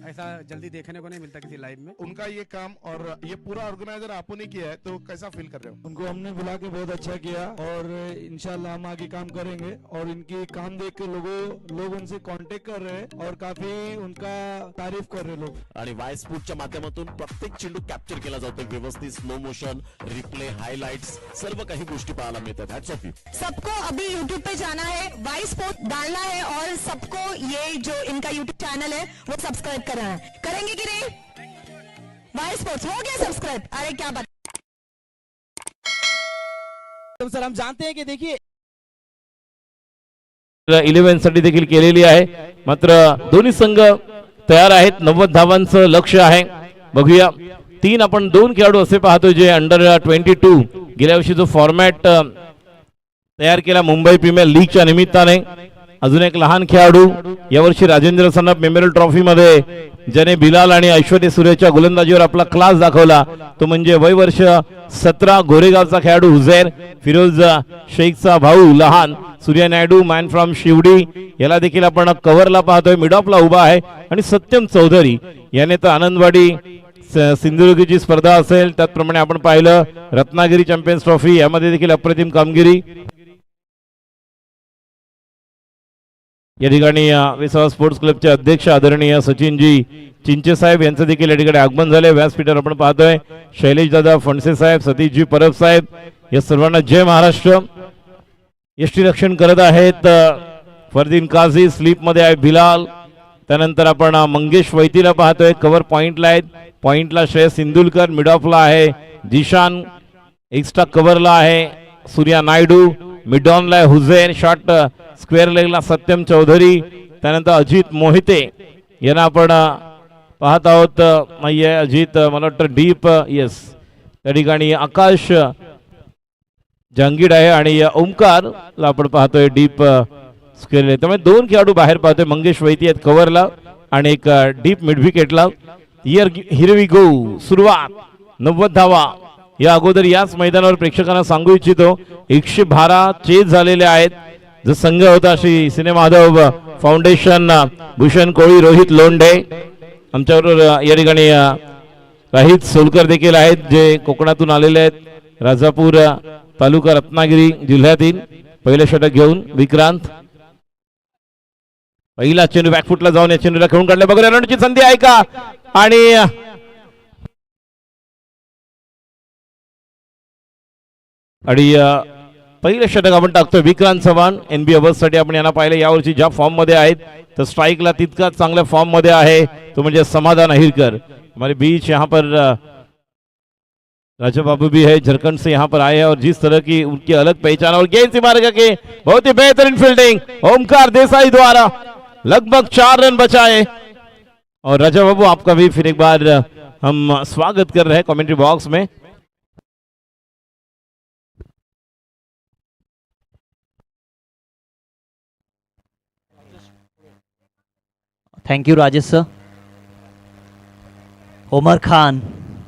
ऐसा जल्दी देखने को नहीं मिलता किसी लाइव में. उनका ये काम और ये पूरा ऑर्गेनाइजर आपने किया है, तो कैसा फील कर रहे हो? उनको हमने बुला के बहुत अच्छा किया और इंशाल्लाह हम आगे काम करेंगे. और इनकी काम देख के लोग उनसे कांटेक्ट कर रहे हैं और काफी उनका तारीफ कर रहे लोग. आणि वाई स्पोर्ट्सच्या माध्यमातून प्रत्येक चेंडू कॅप्चर केला जातो, व्यवस्थित स्लो मोशन, रिप्ले, हायलाइट्स, सर्व काही गोष्टी पाहायला मिळतात. Hats off you. सबको अभी यूट्यूब पे जाना है, वाई स्पोर्ट डालना है और सबको ये जो इनका यूट्यूब चैनल है वो सब्सक्राइब करना है. करेंगे कि नहीं? वाई स्पोर्ट्स हो गया सब्सक्राइब. अरे क्या बात. सर हम जानते हैं कि देखिए 11 साठी देखील केलेली आहे. मात्र दोन्ही संघ तयार आहेत. 90 धावांचं लक्ष्य आहे. बघूया 3 आपण 2 खेळाडू असे पाहतो जे अंडर 22 गेल्या वर्षी जो फॉर्मॅट तयार केला मुंबई प्रीमियर लीगच्या निमित्ताने. अजून एक लहान खेळाडू यावर्षी राजेंद्र सनप मेमोरियल ट्रॉफी मध्ये ज्याने बिलाल आणि ऐश्वर्य सूर्यच्या गोलंदाजीवर आपला क्लास दाखवला तो म्हणजे वय वर्ष 17 गोरेगावचा खेळाडू हुझैर. फिरोज शेखचा भाऊ लहान सूर्या नायडू मॅन फ्रॉम शिवडी याला देखील आपण कव्हरला पाहतोय. मिड ऑफला उभा आहे. आणि सत्यम चौधरी याने तर आनंदवाडी सिंधुदुर्गची स्पर्धा असेल त्याचप्रमाणे आपण पाहिलं रत्नागिरी चॅम्पियन्स ट्रॉफी यामध्ये देखील अप्रतिम कामगिरी. या ठिकाणी विसावा स्पोर्ट्स क्लबचे अध्यक्ष आदरणीय सचिनजी चिंचे साहेब यांचं देखील या ठिकाणी आगमन झाले. व्यासपीठावर आपण पाहतोय शैलेश दादा फणसे साहेब, सतीशजी परब साहेब या सर्वांना जय महाराष्ट्र. यष्टी रक्षण करत आहेत फरदीन काझी, स्लीप मध्ये आहे बिलाल. त्यानंतर आपण मंगेश वैतीला पाहतोय, कव्हर पॉइंटला आहेत. पॉइंटला श्रेयस सिंदुलकर, मिड ऑफला आहे जिशान, एक्स्ट्रा कव्हरला आहे सूर्या नायडू, मिड ऑनला आहे हुझैर, शॉट स्क्वेअर लेगला सत्यम चौधरी. त्यानंतर अजित मोहिते यांना आपण पाहत आहोत. नाहीये अजित, मला वाटतं डीप येस त्या ठिकाणी आकाश जहांगीर आहे आणि ओमकारला आपण पाहतोय डीप स्क्वेअर. त्यामुळे 2 खेळाडू बाहेर पाहतोय. मंगेश वैती आहेत कव्हरला आणि एक डीप मिड विकेटला. Here we go. सुरुवात 90 धावा. या अगोदर याच मैदानावर प्रेक्षकांना सांगू इच्छितो 112 चेज झालेले आहेत. जो संघ होता श्री सिनेमा माधव फाउंडेशन, भूषण कोळी, रोहित लोंढे आमच्याबरोबर या ठिकाणी राहित सोलकर देखील आहेत जे कोकणातून आलेले आहेत. राजापूर तालुका रत्नागिरी जिल्ह्यातील. पहिलं षटक घेऊन विक्रांत पहिला चेंडू बॅकफुटला जाऊन या चेंडूला खेळून काढले. बघूया रनची संधी आहे का आणि पहिलं षटक आपण टाकतोय विक्रांत चव्हाण. एनबी अवर्स साठी आपण यांना पाहिलं यावर्षी ज्या फॉर्म मध्ये आहेत तर स्ट्राईकला तितकाच चांगल्या फॉर्म मध्ये आहे तो म्हणजे समाधान अहिरकर. हमारे बीच यहाँ पर राजा बाबू भी है झारखंड से यहाँ पर आए हैं और जिस तरह की उनकी अलग पहचान और गेंद से मार के बहुत ही बेहतरीन फील्डिंग ओमकार देसाई द्वारा लगभग 4 रन बचाए. और राजा बाबू आपका भी फिर एक बार हम स्वागत कर रहे हैं कमेंट्री बॉक्स में. Thank you Rajesh sir. Umar Khan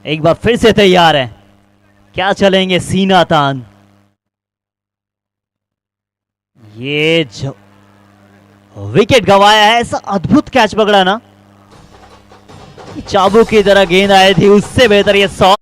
एक बार फिर से तैयार है. क्या चलेंगे सीना तान. ये जो विकेट गवाया है, ऐसा अद्भुत कैच पकड़ा ना, चाबुक की तरह गेंद आई थी, उससे बेहतर ये 100.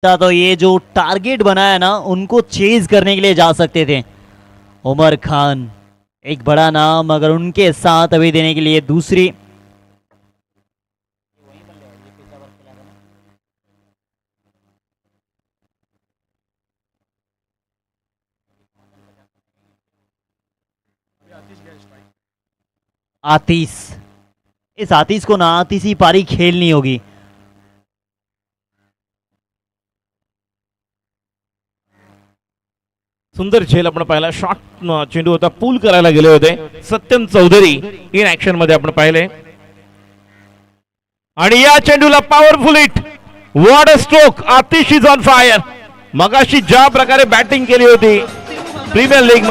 तो ये जो टारगेट बनाया ना उनको चेज करने के लिए जा सकते थे. उमर खान एक बड़ा नाम, अगर उनके साथ अभी देने के लिए दूसरी आतिश, इस आतिश को ना आतिशी पारी खेलनी होगी. सुंदर झेल आपण पाहिला. शॉट चेंडू होता, पूल करायला गेले होते. सत्यम चौधरी इन ऍक्शन मध्ये आपण पाहिले आणि या चेंडूला powerful hit. What a stroke. Atish is on fire. मगाशी ज्या प्रकारे बॅटिंग केली होती प्रीमियर लीग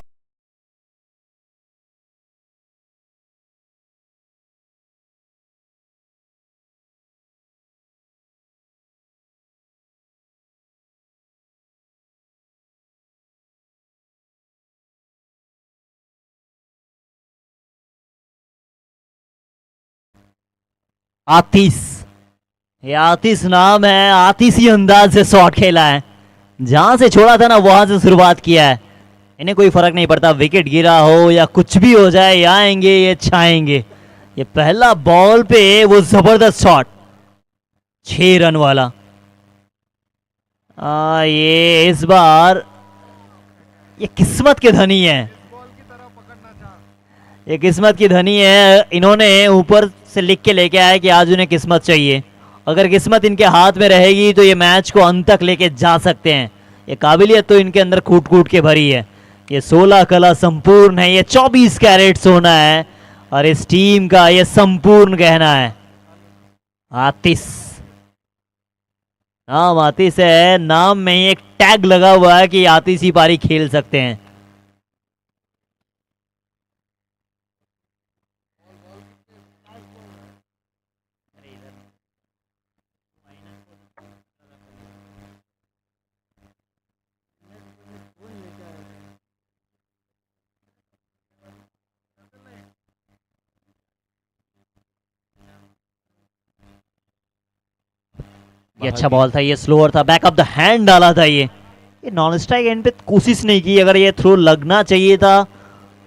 आतिश, ये आतिश नाम है, आतिशी अंदाज से शॉट खेला है. जहां से छोड़ा था ना वहां से शुरुआत किया है. इन्हें कोई फर्क नहीं पड़ता विकेट गिरा हो या कुछ भी हो जाए, ये आएंगे ये छाएंगे. ये पहला बॉल पे वो जबरदस्त शॉट 6 रन वाला. ये इस बार ये किस्मत के धनी है, ये किस्मत की धनी है. इन्होंने ऊपर से लिख के लेके आया कि आज उन्हें किस्मत चाहिए. अगर किस्मत इनके हाथ में रहेगी तो ये मैच को अंत तक लेके जा सकते हैं. ये काबिलियत तो इनके अंदर कूट कूट के भरी है. ये 16 कला संपूर्ण है, ये 24 कैरेट सोना है और इस टीम का ये संपूर्ण गहना है. आतिश, नाम आतिश है, नाम में ही एक टैग लगा हुआ है कि आतिशी पारी खेल सकते हैं. ये अच्छा बॉल था, ये स्लोअर था, बैक ऑफ द हैंड डाला था. ये नॉन स्ट्राइक एंड पे कोशिश नहीं की. अगर ये थ्रो लगना चाहिए था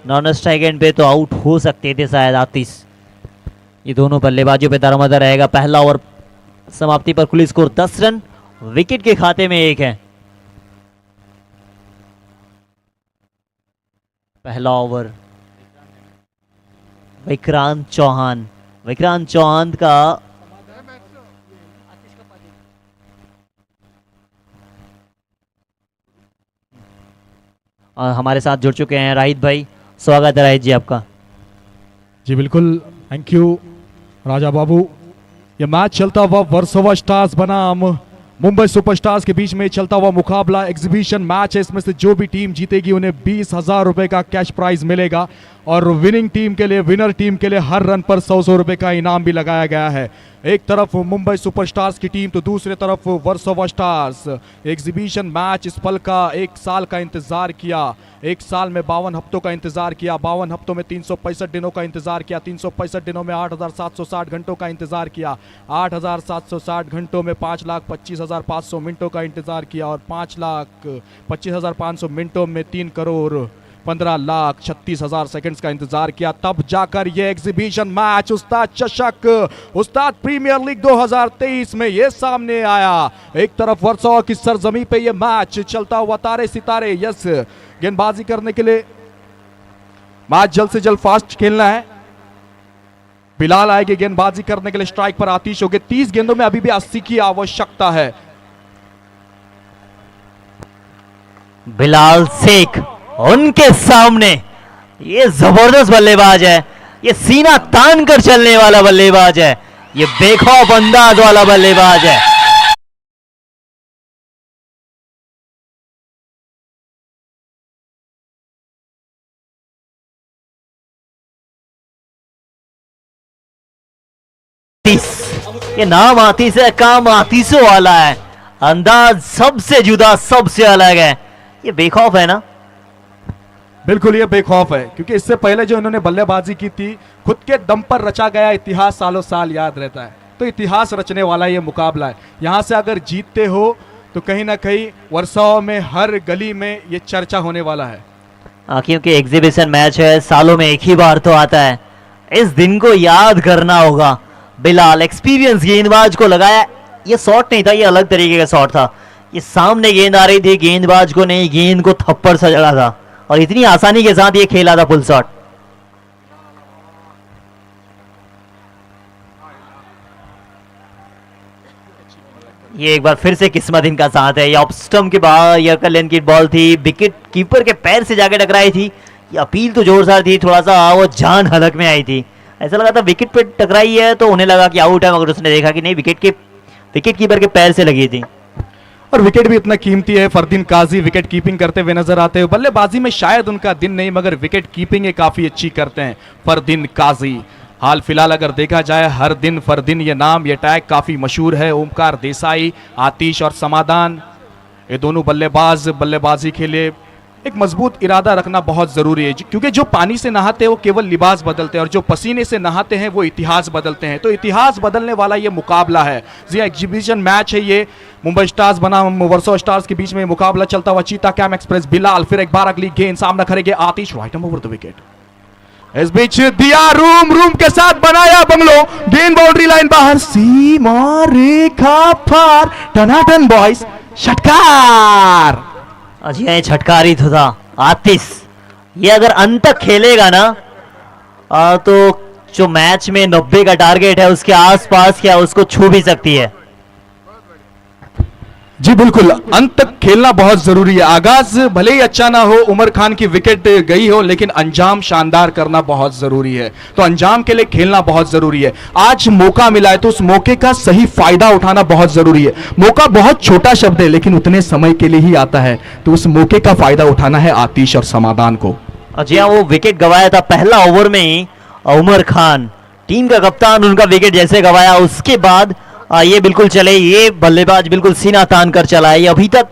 नॉन स्ट्राइक एंड पे तो आउट हो सकते थे शायद आतिश. ये दोनों बल्लेबाजों पे दरमदर रहेगा. पहला ओवर समाप्ति पर कुल स्कोर 10 रन, विकेट के खाते में 1 है. पहला ओवर विक्रांत चौहान, विक्रांत चौहान का और हमारे साथ जुड़ चुके हैं राहित भाई. स्वागत है राहित जी आपका. जी बिल्कुल, थैंक यू राजा बाबू. ये मैच चलता हुआ वर्सोवा स्टार्स बनाम मुंबई सुपरस्टार्स के बीच में चलता हुआ मुकाबला एग्जीबिशन मैच है। इसमें से जो भी टीम जीतेगी उन्हें 20,000 रुपए का कैश प्राइज मिलेगा और विनिंग टीम के लिए, विनर टीम के लिए हर रन पर 100 रुपए का इनाम भी लगाया गया है। एक तरफ मुंबई सुपरस्टार्स की टीम तो दूसरी तरफ वर्सोवा स्टार्स। एग्जीबिशन मैच इस पल का 1 साल का इंतजार किया, 1 साल में 52 हफ्तों का इंतजार किया, 52 हफ्तों में 365 दिनों का इंतजार किया, 365 दिनों में 8,760 घंटों का इंतजार किया, 8,760 घंटों में 5,25,500 मिनटों का इंतजार किया और 5,25,500 मिनटों में 3,15,36,000 सेकंड्स का इंतजार किया। तब जाकर ये एग्जीबिशन मैच उस्ताद चषक, उस्ताद प्रीमियर लीग 2023 में ये सामने आया। एक तरफ वर्सोवा की सरजमी पे ये मैच चलता हुआ, तारे सितारे यस गेंदबाजी करने के लिए मैच जल्द से जल्द फास्ट खेलना है। बिलाल आएंगे गेंदबाजी करने के लिए, स्ट्राइक पर आतिश होंगे। 30 गेंदों में अभी भी 80 की आवश्यकता है। बिलाल शेख उनके सामने, ये जबरदस्त बल्लेबाज है, ये सीना तान कर चलने वाला बल्लेबाज है, ये बेखौफ अंदाज वाला बल्लेबाज है। ये नाम आतिश है, काम आतिशों वाला है, अंदाज सबसे जुदा, सबसे अलग है। ये बेखौफ है ना? बिल्कुल ये बेखौफ है, क्योंकि इससे पहले जो इन्होंने बल्लेबाजी की थी खुद के दम पर रचा गया इतिहास सालों साल याद रहता है। तो इतिहास रचने वाला ये मुकाबला है। यहाँ से अगर जीतते हो तो कहीं ना कहीं वर्सोवा में हर गली में ये चर्चा होने वाला है। क्योंकि एग्जीबिशन मैच है, सालों में एक ही बार तो आता है, इस दिन को याद करना होगा। बिलाल एक्सपीरियंस गेंदबाज को लगाया, ये शॉट नहीं था, ये अलग तरीके का शॉट था। ये सामने गेंद आ रही थी, गेंदबाज को नहीं, गेंद को थप्पड़ सा जड़ा था और इतनी आसानी के साथ ये खेला था फुल शॉट। ये एक बार फिर से किस्मत इनका साथ है। ये ऑफ स्टंप के बाहर यर्कर लेन की बॉल थी, विकेट कीपर के पैर से जाके टकराई थी। ये अपील तो जोरदार थी, थोड़ा सा वो जान हलक में आई थी। ऐसा लगा था विकेट पे टकराई है तो उन्हें लगा कि आउट है, मगर उसने देखा कि नहीं, विकेट कीपर के पैर से लगी थी। और विकेट भी इतना कीमती है। फरदीन काजी विकेट कीपिंग करते हुए नजर आते हैं। बल्लेबाजी में शायद उनका दिन नहीं, मगर विकेट कीपिंग ये काफी अच्छी करते हैं फरदीन काजी। हाल फिलहाल अगर देखा जाए, हर दिन फरदीन ये नाम, ये टैग काफी मशहूर है। ओमकार देसाई, आतिश और समाधान, ये दोनों बल्लेबाज बल्लेबाजी के लिए एक मजबूत इरादा रखना बहुत जरूरी है, क्योंकि जो पानी से नहाते हैं वो केवल लिबास बदलते हैं और जो पसीने से नहाते हैं वो इतिहास बदलते हैं। तो इतिहास बदलने वाला ये मुकाबला है। जी एग्जीबिशन मैच है ये। मुंबई स्टार्स बनाम वर्सोवा स्टार्स के बीच में मुकाबला चलता हुआ। चीता कैम एक्सप्रेस बिलाल, फिर एक बार अगली गेंद सामना करेंगे आतिश, राइट ओवर द विकेट। इस बीच दिया रूम के साथ बनाया बंगलो, गेंद बाउंड्री लाइन बाहर, सीमा रेखा पार, टनाटन बॉयज, षटकार। जी ये छटकार ही तो था। आतिश ये अगर अंत तक खेलेगा ना तो जो मैच में 90 का टारगेट है उसके आसपास क्या उसको छू भी सकती है। जी बिल्कुल, अंत तक खेलना बहुत जरूरी है। आगाज भले ही अच्छा ना हो, उमर खान की विकेट गई हो, लेकिन अंजाम शानदार करना बहुत जरूरी है। तो अंजाम के लिए खेलना बहुत जरूरी है। आज मौका मिला है तो उस मौके का सही फायदा उठाना बहुत जरूरी है। मौका बहुत छोटा शब्द है लेकिन उतने समय के लिए ही आता है, तो उस मौके का फायदा उठाना है आतिश और समाधान को। जी हाँ, वो विकेट गवाया था पहला ओवर में ही। उमर खान टीम का कप्तान, उनका विकेट जैसे गवाया उसके बाद ये बिल्कुल चले, ये बल्लेबाज बिल्कुल सीना तान कर चला है। ये अभी तक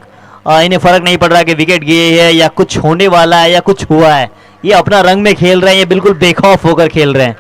इन्हें फर्क नहीं पड़ रहा कि विकेट गए है या कुछ होने वाला है या कुछ हुआ है। ये अपना रंग में खेल रहे हैं, ये बिल्कुल बेखौफ होकर खेल रहे हैं।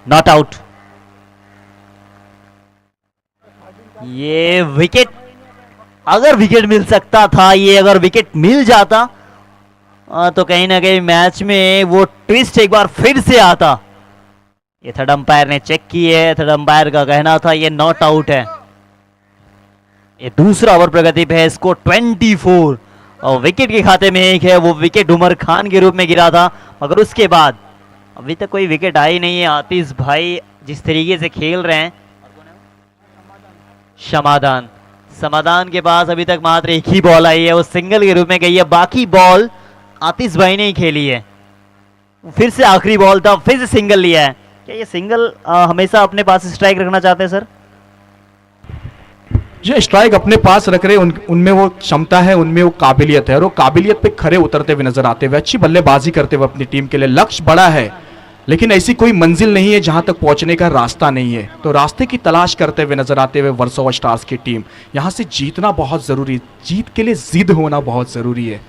Not out. ये विकेट, अगर विकेट मिल सकता था, ये अगर विकेट मिल जाता तो कहीं ना कहीं मैच में वो ट्विस्ट एक बार फिर से आता। ये थर्ड अंपायर ने चेक की है, थर्ड अंपायर का कहना था ये नॉट आउट है। ये दूसरा ओवर प्रगति पे है, स्कोर 24 और विकेट के खाते में एक है, वो विकेट उमर खान के रूप में गिरा था, मगर उसके बाद अभी तक कोई विकेट आई नहीं है। आतिश भाई जिस तरीके से खेल रहे हैं, समाधान के पास अभी तक मात्र एक ही बॉल आई है, वो सिंगल के रूप में गई है, बाकी बॉल आतिश भाई ने ही खेली है। फिर से आखिरी बॉल था, फिर से सिंगल लिया है। क्या ये सिंगल हमेशा अपने पास स्ट्राइक रखना चाहते हैं सर? जो स्ट्राइक अपने पास रख रहे उनमें वो क्षमता है, उनमें वो काबिलियत है, और वो काबिलियत पे खरे उतरते हुए नजर आते हुए, अच्छी बल्लेबाजी करते हुए अपनी टीम के लिए। लक्ष्य बड़ा है लेकिन ऐसी कोई मंजिल नहीं है जहां तक पहुंचने का रास्ता नहीं है, तो रास्ते की तलाश करते हुए नजर आते हुए वर्सोवा स्टार्स की टीम। यहां से जीतना बहुत जरूरी है, जीत के लिए जिद होना बहुत जरूरी है।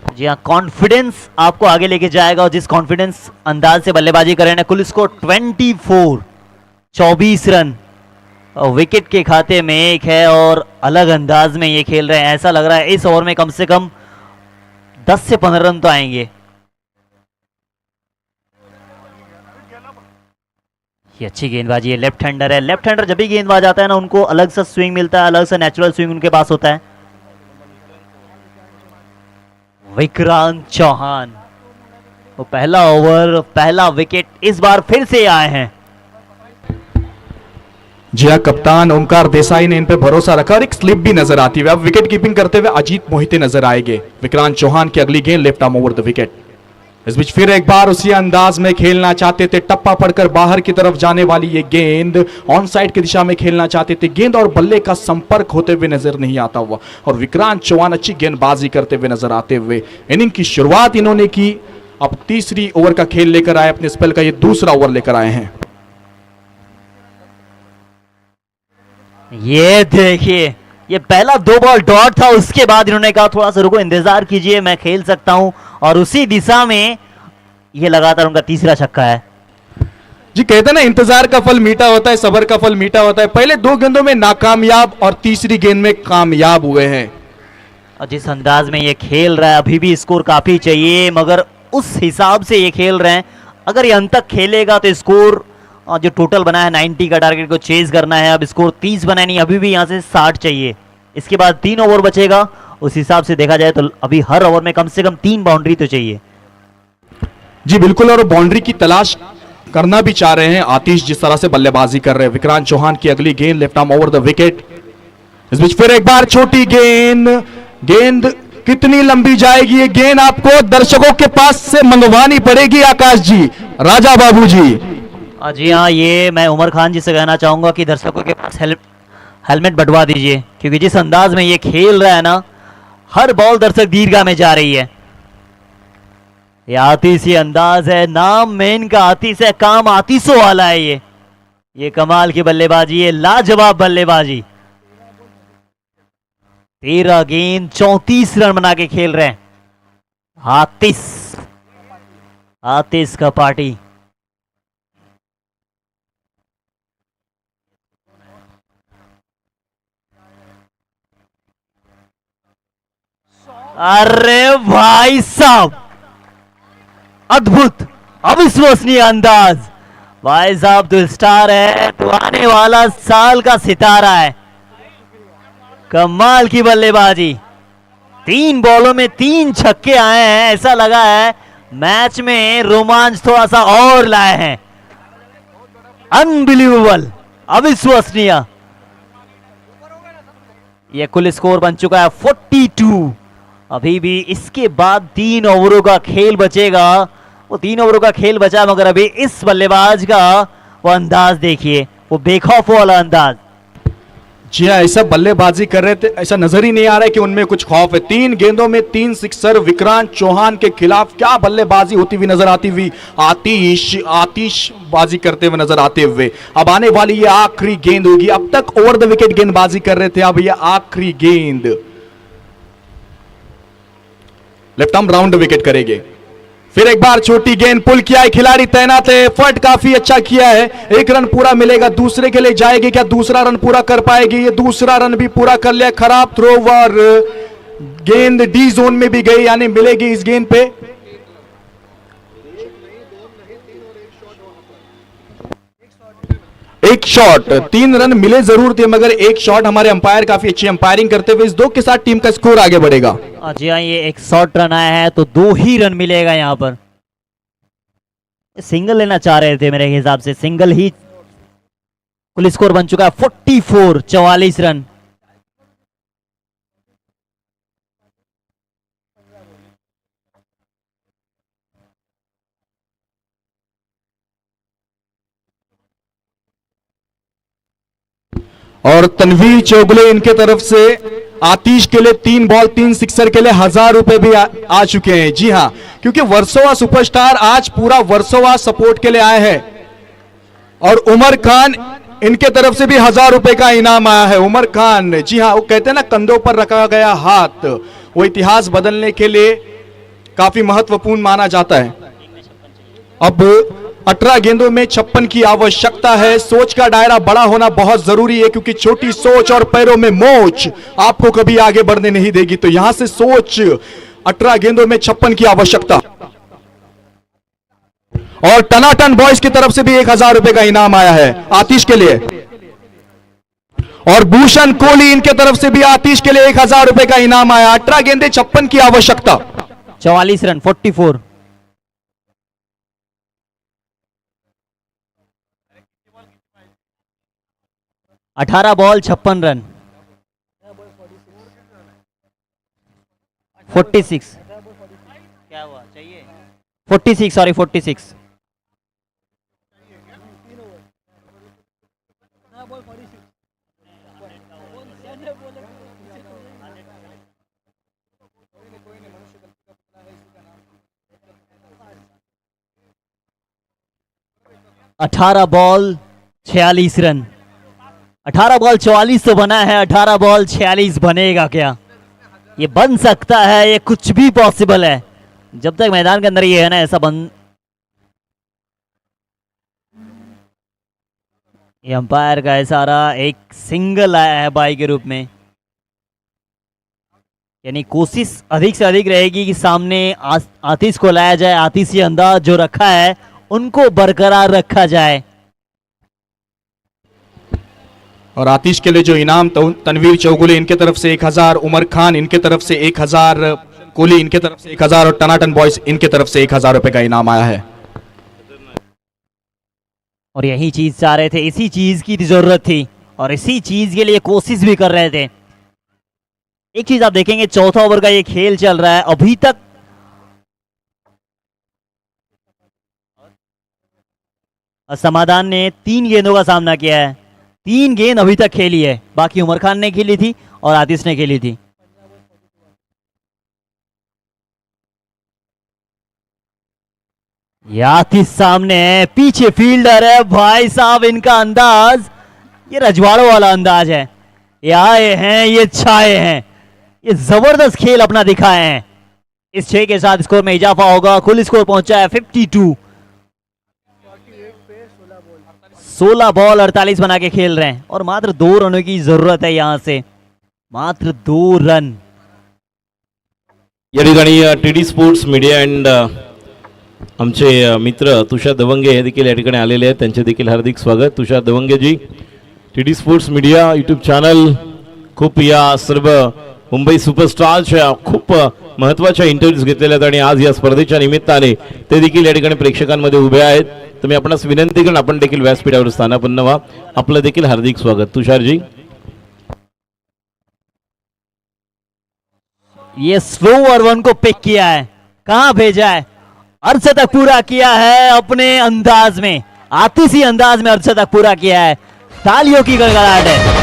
जी हाँ, कॉन्फिडेंस आपको आगे लेके जाएगा, और जिस कॉन्फिडेंस अंदाज से बल्लेबाजी कर रहे हैं, कुल स्कोर 24, 24 रन और विकेट के खाते में एक है, और अलग अंदाज में ये खेल रहे हैं। ऐसा लग रहा है इस ओवर में कम से कम 10 से 15 रन तो आएंगे। ये अच्छी गेंदबाजी है, लेफ्ट हैंडर है। लेफ्ट हैंडर जब भी गेंदबाज आता है ना, उनको अलग सा स्विंग मिलता है, अलग सा नेचुरल स्विंग उनके पास होता है। विक्रांत चौहान, वो पहला ओवर, पहला विकेट इस बार फिर से आए हैं। जी हाँ, कप्तान ओमकार देसाई ने इन पे भरोसा रखा और एक स्लिप भी नजर आती है। अब विकेट कीपिंग करते हुए अजीत मोहिते नजर आएंगे। विक्रांत चौहान की अगली गेंद left arm over the wicket. इस बीच फिर एक बार उसी अंदाज में खेलना चाहते थे, टप्पा पड़कर बाहर की तरफ जाने वाली ये गेंद, ऑन साइड की दिशा में खेलना चाहते थे, गेंद और बल्ले का संपर्क होते हुए नजर नहीं आता हुआ, और विक्रांत चौहान अच्छी गेंदबाजी करते हुए नजर आते हुए इनिंग की शुरुआत इन्होंने की। अब तीसरी ओवर का खेल लेकर आए, अपने स्पेल का ये दूसरा ओवर लेकर आए हैं। ये देखिए, ये पहला 2 बॉल डॉट था, उसके बाद इन्होंने कहा थोड़ा सा रुको, इंतजार कीजिए, मैं खेल सकता हूं, और उसी दिशा में ये लगातार उनका तीसरा छक्का है। जी कहते हैं ना, इंतजार का फल मीठा होता है, सब्र का फल मीठा होता है। पहले 2 गेंदों में नाकामयाब और तीसरी गेंद में कामयाब हुए हैं। और जिस अंदाज में ये खेल रहा है, अभी भी स्कोर काफी चाहिए, मगर उस हिसाब से ये खेल रहे हैं। अगर ये अंत तक खेलेगा तो स्कोर जो टोटल बना है 90 का टारगेट को चेज करना है। अब स्कोर 30 बना नहीं, अभी भी यहाँ से 60 चाहिए। इसके बाद 3 ओवर बचेगा, उस हिसाब से देखा जाए तो अभी हर ओवर में कम से कम 3 बाउंड्री तो चाहिए। जी बिल्कुल, और बाउंड्री की तलाश करना भी चाह रहे हैं आतिश, जिस तरह से बल्लेबाजी कर रहे हैं। विक्रांत चौहान की अगली गेंद left arm over the wicket. इस बीच फिर एक बार छोटी गेंद कितनी लंबी जाएगी? ये गेंद आपको दर्शकों के पास से मंगवानी पड़ेगी आकाश जी, राजा बाबू जी। जी हाँ, ये मैं उमर खान जी से कहना चाहूंगा कि दर्शकों के पास हेलमेट बंटवा दीजिए, क्योंकि जिस अंदाज में ये खेल रहा है ना, हर बॉल दर्शक दीर्घा में जा रही है। ये आतिशी अंदाज है, नाम में इनका आतिश है, काम आतिशों वाला है। ये कमाल की बल्लेबाजी है, लाजवाब बल्लेबाजी। 13 गेंद 34 रन बना के खेल रहे हैं आतिश का पार्टी। अरे भाई साहब, अद्भुत, अविश्वसनीय अंदाज। भाई साहब तो स्टार है, तो आने वाला साल का सितारा है। कमाल की बल्लेबाजी, 3 बॉलों में 3 छक्के आए हैं। ऐसा लगा है मैच में रोमांच थोड़ा सा और लाए हैं। अनबिलीवेबल, अविश्वसनीय। यह कुल स्कोर बन चुका है 42। अभी भी इसके बाद 3 ओवरों का खेल बचेगा। वो 3 ओवरों का खेल बचा, मगर अभी इस बल्लेबाज का वो अंदाज देखिए, वो बेखौफ वाला अंदाज। जी हाँ, ऐसा बल्लेबाजी कर रहे थे, ऐसा नजर ही नहीं आ रहा है कि उनमें कुछ खौफ है। 3 गेंदों में 3 सिक्सर विक्रांत चौहान के खिलाफ। क्या बल्लेबाजी होती हुई नजर आती हुई आतिश बाजी करते हुए नजर आते हुए। अब आने वाली ये आखिरी गेंद होगी। अब तक ओवर द विकेट गेंदबाजी कर रहे थे, अब ये आखिरी गेंद लेफ्ट आर्म राउंड विकेट करेंगे। फिर एक बार छोटी गेंद पुल किया है, खिलाड़ी तैनात है, एफर्ट काफी अच्छा किया है। एक रन पूरा मिलेगा, दूसरे के लिए जाएगी क्या, दूसरा रन पूरा कर पाएगी, ये दूसरा रन भी पूरा कर लिया। खराब थ्रो ओवर, गेंद डी जोन में भी गई, यानी मिलेगी इस गेंद पे। एक शॉट, 3 रन मिले जरूर थे मगर एक शॉट। हमारे अंपायर काफी अच्छी अंपायरिंग करते हुए इस 2 के साथ टीम का स्कोर आगे बढ़ेगा। जी हाँ, ये एक शॉर्ट रन आया है तो 2 ही रन मिलेगा यहाँ पर। सिंगल लेना चाह रहे थे मेरे हिसाब से, सिंगल ही। कुल स्कोर बन चुका है 44, 44 रन। और तनवीर चौगले इनके तरफ से आतिश के लिए 3 बॉल 3 सिक्सर के लिए 1000 रुपए भी आ चुके हैं। जी हां, क्योंकि वर्सोवा सुपरस्टार आज पूरा वर्सोवा सपोर्ट के लिए आए हैं। और उमर खान इनके तरफ से भी 1000 रुपए का इनाम आया है। उमर खान, जी हां, वो कहते हैं ना कंधों पर रखा गया हाथ, वो इतिहास बदलने के लिए काफी महत्वपूर्ण माना जाता है। अब 18 गेंदों में 56 की आवश्यकता है। सोच का दायरा बड़ा होना बहुत जरूरी है, क्योंकि छोटी सोच और पैरों में मोच आपको कभी आगे बढ़ने नहीं देगी। तो यहां से सोच, 18 गेंदों में 56 की आवश्यकता। और टनाटन बॉयज की तरफ से भी 1000 रुपए का इनाम आया है आतिश के लिए। और भूषण कोहली इनके तरफ से भी आतिश के लिए 1000 रुपए का इनाम आया। 18 गेंदे 56 की आवश्यकता, 44 रन, 44। अठारह बॉल 56 रन, 46। क्या हुआ चाहिए? 46, सॉरी 46। अठारह बॉल 46 रन। 18 बॉल 44 तो बना है, 18 बॉल 46 बनेगा क्या? ये बन सकता है, ये कुछ भी पॉसिबल है जब तक मैदान के अंदर ये है ना, ऐसा बन। ये अंपायर का इशारा, एक सिंगल आया है बाई के रूप में। यानी कोशिश अधिक से अधिक रहेगी कि सामने आतिश को लाया जाए, आतिशी अंदाज जो रखा है उनको बरकरार रखा जाए। और आतिश के लिए जो इनाम तनवीर चौगुले इनके तरफ से 1000, उमर खान इनके तरफ से 1000, कोहली इनके तरफ से 1000 और टनाटन बॉयज इनके तरफ से 1000 रुपए का इनाम आया है। और यही चीज चाह रहे थे, इसी चीज की जरूरत थी और इसी चीज के लिए कोशिश भी कर रहे थे। एक चीज आप देखेंगे, चौथा ओवर का ये खेल चल रहा है अभी तक। समाधान ने 3 गेंदों का सामना किया है, 3 गेंद अभी तक खेली है, बाकी उमर खान ने खेली थी और आतिश ने खेली थी। आतिश सामने है, पीछे फील्डर है। भाई साहब, इनका अंदाज ये रजवाड़ों वाला अंदाज है। ये आए हैं, ये छाए हैं, ये जबरदस्त खेल अपना दिखाए हैं। इस 6 के साथ स्कोर में इजाफा होगा। कुल स्कोर पहुंचा है 52। 16 बॉल 48 बना के खेल रहे हैं और मात्र 2 रनों की जरूरत है यहां से, मात्र 2 रन। या ठिकाणी टीडी स्पोर्ट्स मीडिया अँड आमचे मित्र तुषार दवंगे हे देखील या ठिकाणी आलेले आहेत, त्यांचे देखील हार्दिक स्वागत। Tushar Dawange ji, TD sports media YouTube channel खूप या सर्व मुंबई सुपरस्टारच्या खूप महत्त्वाच्या इंटरव्ह्यूज घेतलेल्या आहेत आणि आज या स्पर्धेच्या निमित्ताने ते देखील या ठिकाणी प्रेक्षकांमध्ये उभे आहेत। तर मी आपणास विनंती करेन आपण देखील व्यासपीठावर स्थानापन्न व्हा। आपलं देखील हार्दिक स्वागत तुषार जी। ये स्लो ओवर 1 को पिक किया है, कहां भेजा है, अर्धशतक पूरा किया है अपने अंदाज में, आतिशी अंदाज में अर्धशतक पूरा किया है। तालियों की गड़गड़ाहट है।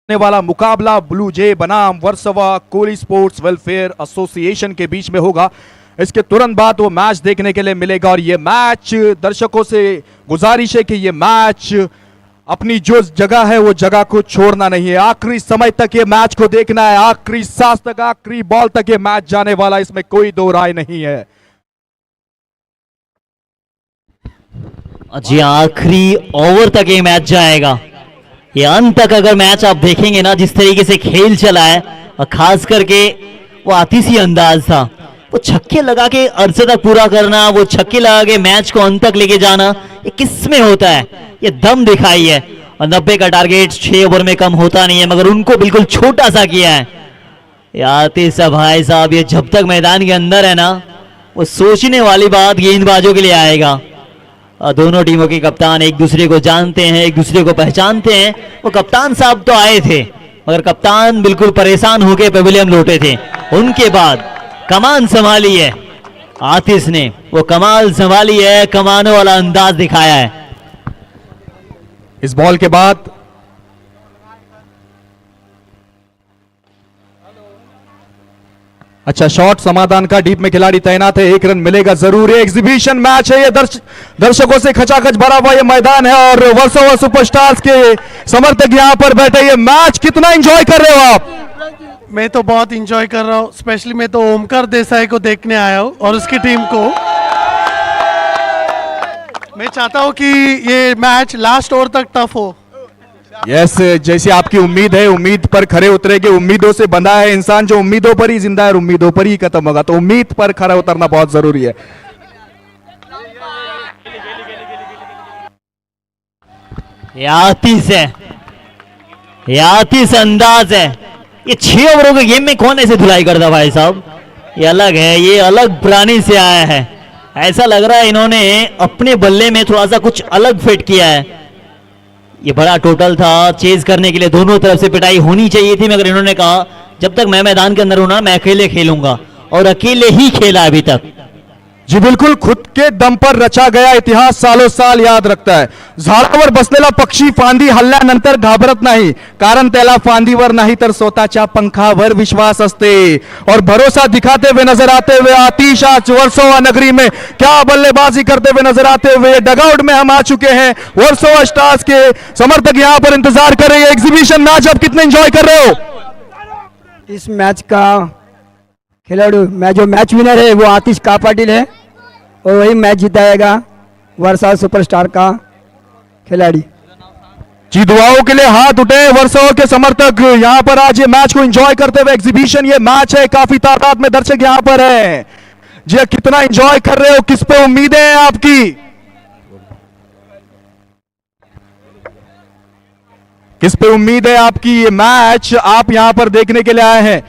होने वाला मुकाबला ब्लू जे बनाम Versova Koli sports welfare association के बीच में होगा। इसके तुरंत बाद वो मैच देखने के लिए मिलेगा और ये मैच दर्शकों से गुजारिश है कि ये मैच अपनी जो जगह है वो जगह को छोड़ना नहीं है। आखिरी समय तक ये मैच को देखना है, आखिरी सांस तक, आखिरी बॉल तक ये मैच जाने वाला, इसमें कोई दो राय नहीं है। जी आखिरी ओवर तक ये मैच जाएगा। ये अंत तक अगर मैच आप देखेंगे ना, जिस तरीके से खेल चला है और खास करके वो आतिशी अंदाज था, वो छक्के लगा के अर्से तक पूरा करना, वो छक्के लगा के मैच को अंत तक लेके जाना, ये किस में होता है? ये दम दिखाई है। और 90 का टारगेट 6 ओवर में कम होता नहीं है, मगर उनको बिल्कुल छोटा सा किया है। आतिश भाई साहब, ये जब तक मैदान के अंदर है ना, वो सोचने वाली बात गेंदबाजों के लिए आएगा। दोनों टीमों के कप्तान एक दूसरे को जानते हैं, एक दूसरे को पहचानते हैं। वो कप्तान साहब तो आए थे, मगर कप्तान बिल्कुल परेशान होकर पेविलियन लौटे थे। उनके बाद कमान संभाली है आतिश ने, वो कमाल संभाली है, कमाने वाला अंदाज दिखाया है। इस बॉल के बाद अच्छा शॉट समाधान का, डीप में खिलाड़ी तैनात है, 1 रन मिलेगा जरूर। ये एग्जीबिशन मैच है, ये दर्शकों से खचाखच भरा हुआ ये मैदान है और वर्सोवा सुपरस्टार्स के समर्थक यहां पर बैठे। ये मैच कितना एंजॉय कर रहे हो आप? मैं तो बहुत एंजॉय कर रहा हूँ, स्पेशली मैं तो ओमकार देसाई को देखने आया हूँ और उसकी टीम को। मैं चाहता हूँ कि ये मैच लास्ट ओवर तक टफ हो। यस, जैसी आपकी उम्मीद है, उम्मीद पर खरे उतरेंगे। उम्मीदों से बंधा है इंसान, जो उम्मीदों पर ही जिंदा है और उम्मीदों पर ही खत्म होगा, तो उम्मीद पर खरा उतरना बहुत जरूरी है। आतिश है, आतिश अंदाज है। ये 6 ओवरों के गेम में कौन ऐसे धुलाई करता भाई साहब? ये अलग है, ये अलग प्राणी से आया है। ऐसा लग रहा है इन्होंने अपने बल्ले में थोड़ा सा कुछ अलग फिट किया है। ये बड़ा टोटल था, चेज करने के लिए दोनों तरफ से पिटाई होनी चाहिए थी, मगर इन्होंने कहा जब तक मैं मैदान के अंदर हूं ना, मैं अकेले खेलूंगा, और अकेले ही खेला अभी तक। जी बिल्कुल, खुद के दम पर रचा गया इतिहास सालों साल याद रखता है। झाडावर बसलेला पक्षी फांदी हल्ल्यानंतर घाबरत नाही, कारण त्याला फांदीवर नाही तर स्वतःच्या पंखावर विश्वास असते। और भरोसा दिखाते हुए नजर आते हुए आतिश आज वर्सोवा नगरी में क्या बल्लेबाजी करते हुए नजर आते हुए डगआउट में हम आ चुके हैं। वर्सोवा स्टार्स के समर्थक यहां पर इंतजार कर रहे हैं। एग्जीबिशन मैच आप कितने एंजॉय कर रहे हो? इस मैच का खिलाड़ी जो मैच विनर है वो आतिश का पाटिल है और वही मैच जिताएगा वर्सोवा सुपरस्टार का खिलाड़ी। जी दुआओं के लिए हाथ उठे वर्सोवा के समर्थक यहां पर आज ये मैच को एंजॉय करते हुए। एग्जीबिशन ये मैच है, काफी तादाद में दर्शक यहां पर है। जी कितना एंजॉय कर रहे हो, किस पे उम्मीदें हैं आपकी? किस पे उम्मीद है आपकी? ये मैच आप यहां पर देखने के लिए आए हैं।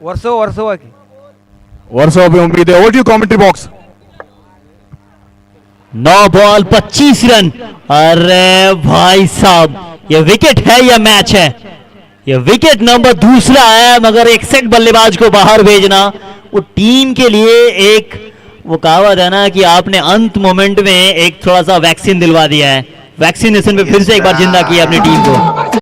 वर्सोवा की वर्सोवा पे उम्मीद है। Over to commentary box. 9 ball 25 run. अरे भाई साहब, ये विकेट है या मैच है? ये विकेट नंबर दूसरा है, मगर एक सेट बल्लेबाज को बाहर भेजना वो टीम के लिए एक, वो कहावत है ना कि आपने अंत मोमेंट में एक थोड़ा सा वैक्सीन दिलवा दिया है। वैक्सीनेशन पे फिर से एक बार जिंदा किया अपनी टीम को।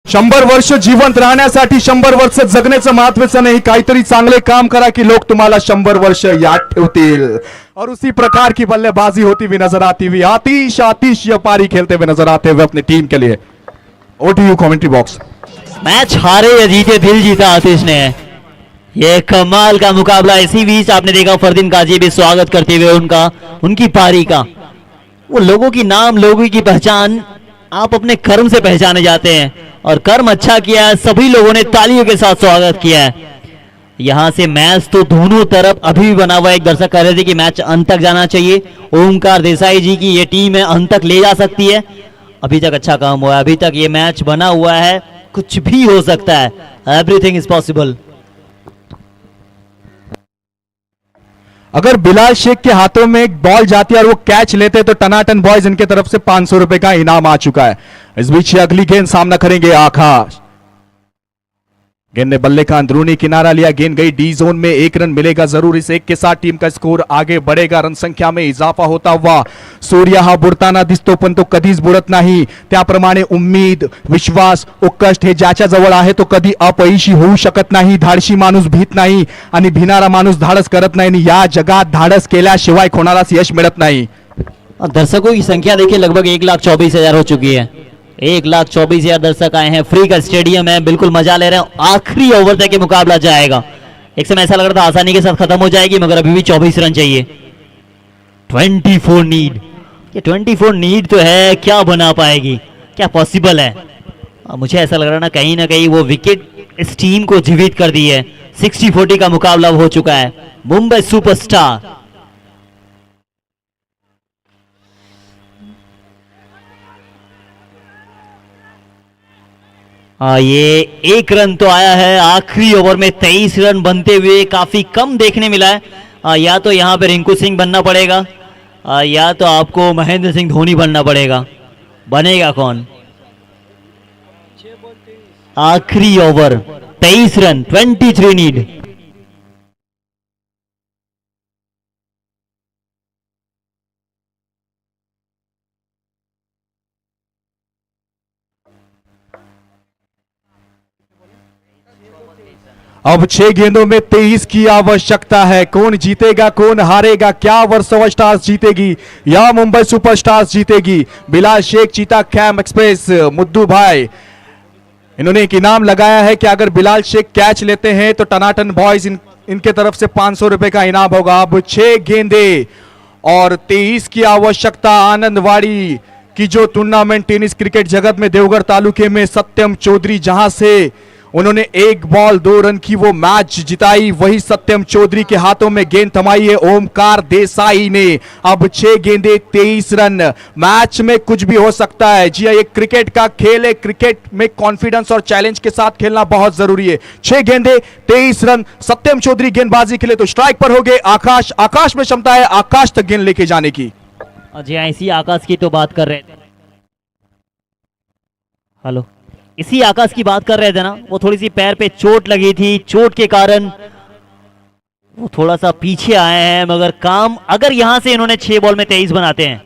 शंभर वर्ष जिवंत राहण्यासाठी 100 वर्ष जगण्याचं महत्वाचं नाही, काहीतरी चांगले काम करा कि लोग तुम्हाला 100 वर्ष याद ठेवतील। और उसी प्रकार की बल्लेबाजी होती हुई नजर आती हुई आतिश ये पारी खेलते हुए नजर आते हुए अपनी टीम के लिए। ओटीयू कमेंट्री बॉक्स। मैच हारे या जीते, दिल जीता आतिश ने। ये कमाल का मुकाबला। इसी बीच आपने देखा फरदीन काजी भी स्वागत करते हुए उनकी पारी का। वो लोगों की नाम, लोगों की पहचान आप अपने कर्म से पहचाने जाते हैं, और कर्म अच्छा किया है, सभी लोगों ने तालियों के साथ स्वागत किया है। यहां से मैच तो दोनों तरफ अभी भी बना हुआ है। एक दर्शक कह रहे थे कि मैच अंत तक जाना चाहिए। ओमकार देसाई जी की ये टीम है, अंत तक ले जा सकती है। अभी तक अच्छा काम हुआ है, अभी तक ये मैच बना हुआ है, कुछ भी हो सकता है। Everything is possible. अगर बिलाल शेख के हाथों में एक बॉल जाती है और वो कैच लेते तो टनाटन बॉयज इनके तरफ से 500 रुपए का इनाम आ चुका है। इस बीच अगली गेंद सामना करेंगे आकाश। गेंद ने बल्ले का अंदरूनी किनारा लिया, गेंद गई डी जोन में, 1 रन मिलेगा जरूर। इस 1 के साथ टीम का स्कोर आगे बढ़ेगा, रन संख्या में इजाफा होता हुआ। सूर्य हा बुडताना दिसतो पण तो कधीच बुडत नाही, त्याप्रमाणे उम्मीद, विश्वास, उत्कष्ट हे ज्याच्या जवळ आहे तो कधी अपयशी होऊ शकत नाही। धाडशी माणूस भीत नाही आणि भिनारा माणूस धाडस करत नाही आणि या जगात धाडस केल्याशिवाय कोणालाच यश मिळत नहीं। दर्शकों की संख्या देखिए लगभग 1,24,000 हो चुकी है। 1,24,000 दर्शक आए हैं, फ्री का स्टेडियम है, बिल्कुल मजा ले रहे हैं। आखिरी ओवर तक ये मुकाबला जाएगा। एक समय ऐसा लग रहा था आसानी के साथ खत्म हो जाएगी, मगर अभी भी 24 रन चाहिए। 24 नीड, ये 24 नीड तो है, क्या बना पाएगी, क्या पॉसिबल है? मुझे ऐसा लग रहा है ना कहीं वो विकेट इस टीम को जीवित कर दी है। 60-40 का मुकाबला हो चुका है। मुंबई सुपरस्टार ये 1 रन तो आया है आखिरी ओवर में। 23 रन बनते हुए काफी कम देखने मिला है। या तो यहाँ पे रिंकू सिंह बनना पड़ेगा, या तो आपको महेंद्र सिंह धोनी बनना पड़ेगा। बनेगा कौन? आखिरी ओवर 23 रन, 23 नीड। अब 6 गेंदों में 23 की आवश्यकता है। कौन जीतेगा, कौन हारेगा? क्या वर्सोवा स्टार्स जीतेगी या मुंबई सुपरस्टार्स जीतेगी? बिलाल शेख, चीता कैम एक्सप्रेस, मुद्दू भाई, इन्होंने एक इनाम लगाया है कि अगर बिलाल शेख कैच लेते हैं तो टनाटन बॉयज इनके तरफ से 500 रुपए का इनाम होगा। अब 6 गेंदे और 23 की आवश्यकता। आनंदवाड़ी की जो टूर्नामेंट टेनिस क्रिकेट जगत में देवघर तालुके में सत्यम चौधरी, जहां से उन्होंने 1 बॉल 2 रन की वो मैच जिताई, वही सत्यम चौधरी के हाथों में गेंद थमाई है ओमकार देसाई ने। अब 6 गेंदे 23 रन। मैच में कुछ भी हो सकता है। जी ये क्रिकेट का खेल है, क्रिकेट में कॉन्फिडेंस और चैलेंज के साथ खेलना बहुत जरूरी है। 6 गेंदे 23 रन। सत्यम चौधरी गेंदबाजी के लिए तो स्ट्राइक पर हो गए। आकाश में क्षमता है आकाश तक गेंद लेके जाने की। जी हाँ, इसी आकाश की तो बात कर रहे थे। हेलो, इसी आकाश की बात कर रहे थे ना। वो थोड़ी सी पैर पे चोट लगी थी, चोट के कारण वो थोड़ा सा पीछे आए हैं, मगर काम अगर यहां से इन्होंने 6 बॉल में 23 बनाते हैं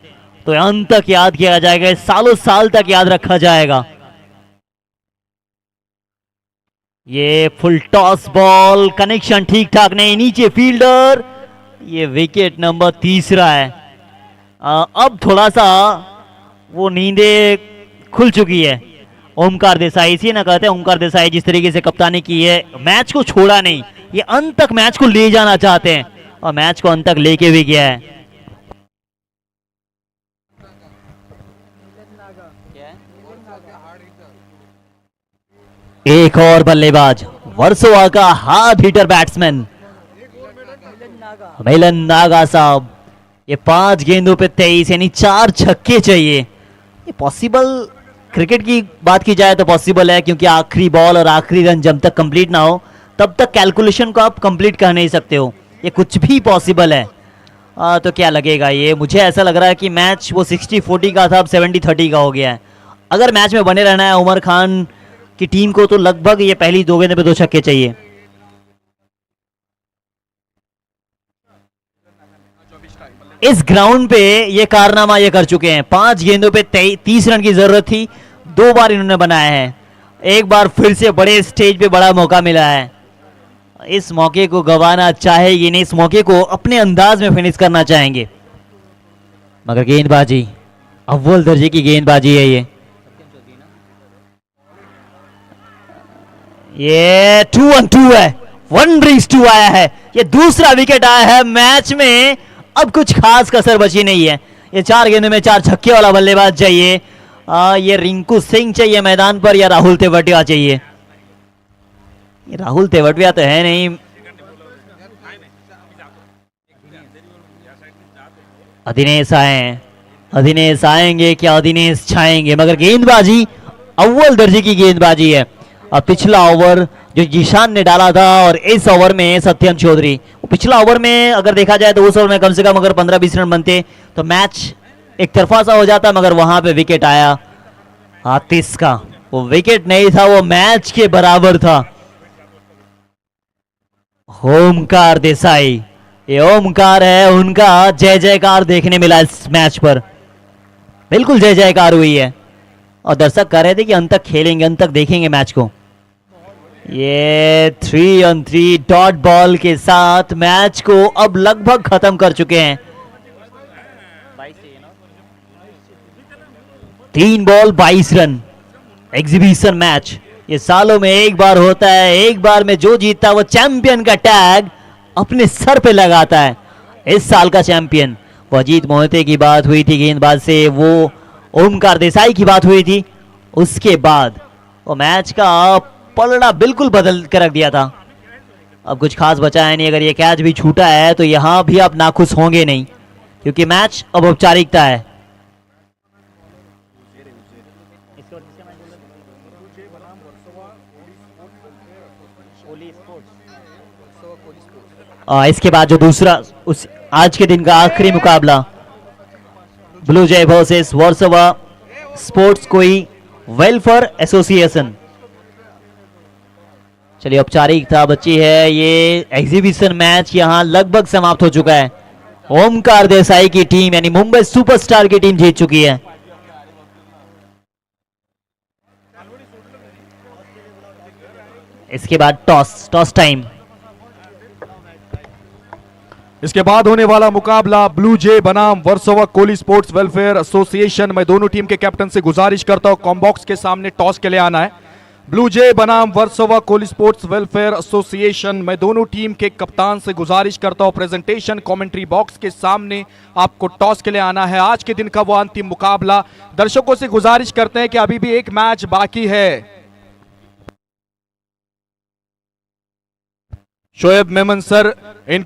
तो अंत तक याद किया जाएगा, सालों साल तक याद रखा जाएगा। ये फुल टॉस बॉल, कनेक्शन ठीक ठाक नहीं, नीचे फील्डर, ये विकेट नंबर 3 है। अब थोड़ा सा वो नींदे खुल चुकी है ओमकार देसाई। इसी ना कहते हैं ओमकार देसाई जिस तरीके से कप्तानी की है, मैच को छोड़ा नहीं, ये अंत तक मैच को ले जाना चाहते हैं और मैच को अंत तक लेके भी गया है। एक और बल्लेबाज, वर्सोवा का हार्ड हिटर बैट्समैन मिलन नागा साहब। ये 5 गेंदों पे 23 यानी 4 छक्के चाहिए। ये पॉसिबल, क्रिकेट की बात की जाए तो पॉसिबल है, क्योंकि आखिरी बॉल और आखिरी रन जब तक कंप्लीट ना हो तब तक कैलकुलेशन को आप कंप्लीट कर नहीं सकते हो। ये कुछ भी पॉसिबल है। तो क्या लगेगा ये? मुझे ऐसा लग रहा है कि मैच वो 60-40 का था, अब 70-30 का हो गया है। अगर मैच में बने रहना है उमर खान की टीम को तो लगभग ये पहली 2 गेंदों पे 2 छक्के चाहिए। इस ग्राउंड पे ये कारनामा ये कर चुके हैं। 5 गेंदों पे 30 रन की जरूरत थी, 2 बार इन्होंने बनाया है। एक बार फिर से बड़े स्टेज पे बड़ा मौका मिला है, इस मौके को गंवाना चाहेगी नहीं, इस मौके को अपने अंदाज में फिनिश करना चाहेंगे। मगर गेंदबाजी अव्वल दर्जे की गेंदबाजी है ये 2-on-2 है, 1-2 आया है। ये दूसरा विकेट आया है मैच में। अब कुछ खास कसर बची नहीं है। ये 4 गेंदों में 4 छक्के वाला बल्लेबाज चाहिए। ये रिंकू सिंह चाहिए मैदान पर, या राहुल तेवटिया चाहिए। ये राहुल तेवटिया तो है नहीं। अधिनेश आए, अधिनेश आएंगे क्या? अधिनेश छाएंगे, मगर गेंदबाजी अव्वल दर्जे की गेंदबाजी है। और पिछला ओवर जो जिशान ने डाला था और इस ओवर में सत्यम चौधरी, पिछला ओवर में अगर देखा जाए तो उस ओवर में कम से कम अगर 15-20 रन बनते तो मैच एक तरफा सा हो जाता, मगर वहां पे विकेट आया आतिश का। वो विकेट नहीं था, वो मैच के बराबर था। ओमकार देसाई, ये ओमकार है, उनका जय जयकार देखने मिला इस मैच पर, बिल्कुल जय जयकार हुई है और दर्शक कह रहे थे कि अंत तक खेलेंगे, अंत तक देखेंगे मैच को। ये 3-on-3 डॉट बॉल के साथ मैच को अब लगभग खत्म कर चुके हैं। 3 बॉल 22 रन, एग्जीबिशन मैच, ये सालों में एक बार होता है, एक बार में जो जीतता है वो चैंपियन का टैग अपने सर पे लगाता है। इस साल का चैंपियन वो अजीत मोहिते की बात हुई थी गेंदबाज से, वो ओमकार देसाई की बात हुई थी, उसके बाद वो मैच का पलड़ा बिल्कुल बदल कर रख दिया था। अब कुछ खास बचा है नहीं, अगर ये कैच भी छूटा है तो यहां भी आप नाखुश होंगे नहीं, क्योंकि मैच अब औपचारिकता है। इसके बाद जो दूसरा उस आज के दिन का आखिरी मुकाबला, ब्लू जय वर्सेस वर्सोवा स्पोर्ट्स कोई वेलफेयर एसोसिएशन। चलिए औपचारिकता बची है, ये एग्जीबिशन मैच यहां लगभग समाप्त हो चुका है। ओमकार देसाई की टीम यानी मुंबई सुपरस्टार की टीम जीत चुकी है। इसके बाद टॉस टाइम। इसके बाद होने वाला मुकाबला ब्लू जे बनाम Versova Koli sports welfare association. मैं दोनों टीम के कैप्टन से गुजारिश करता हूं कॉम्बॉक्स के सामने टॉस के लिए आना है। ब्लू जे बनाम Versova Koli sports welfare association, मैं दोनों टीम के कप्तान से गुजारिश करता हूं प्रेजेंटेशन कमेंट्री बॉक्स के सामने आपको टॉस के लिए आना है। आज के दिन का वो अंतिम मुकाबला, दर्शकों से गुजारिश करते हैं कि अभी भी एक मैच बाकी है। शोएब मेमन सर इन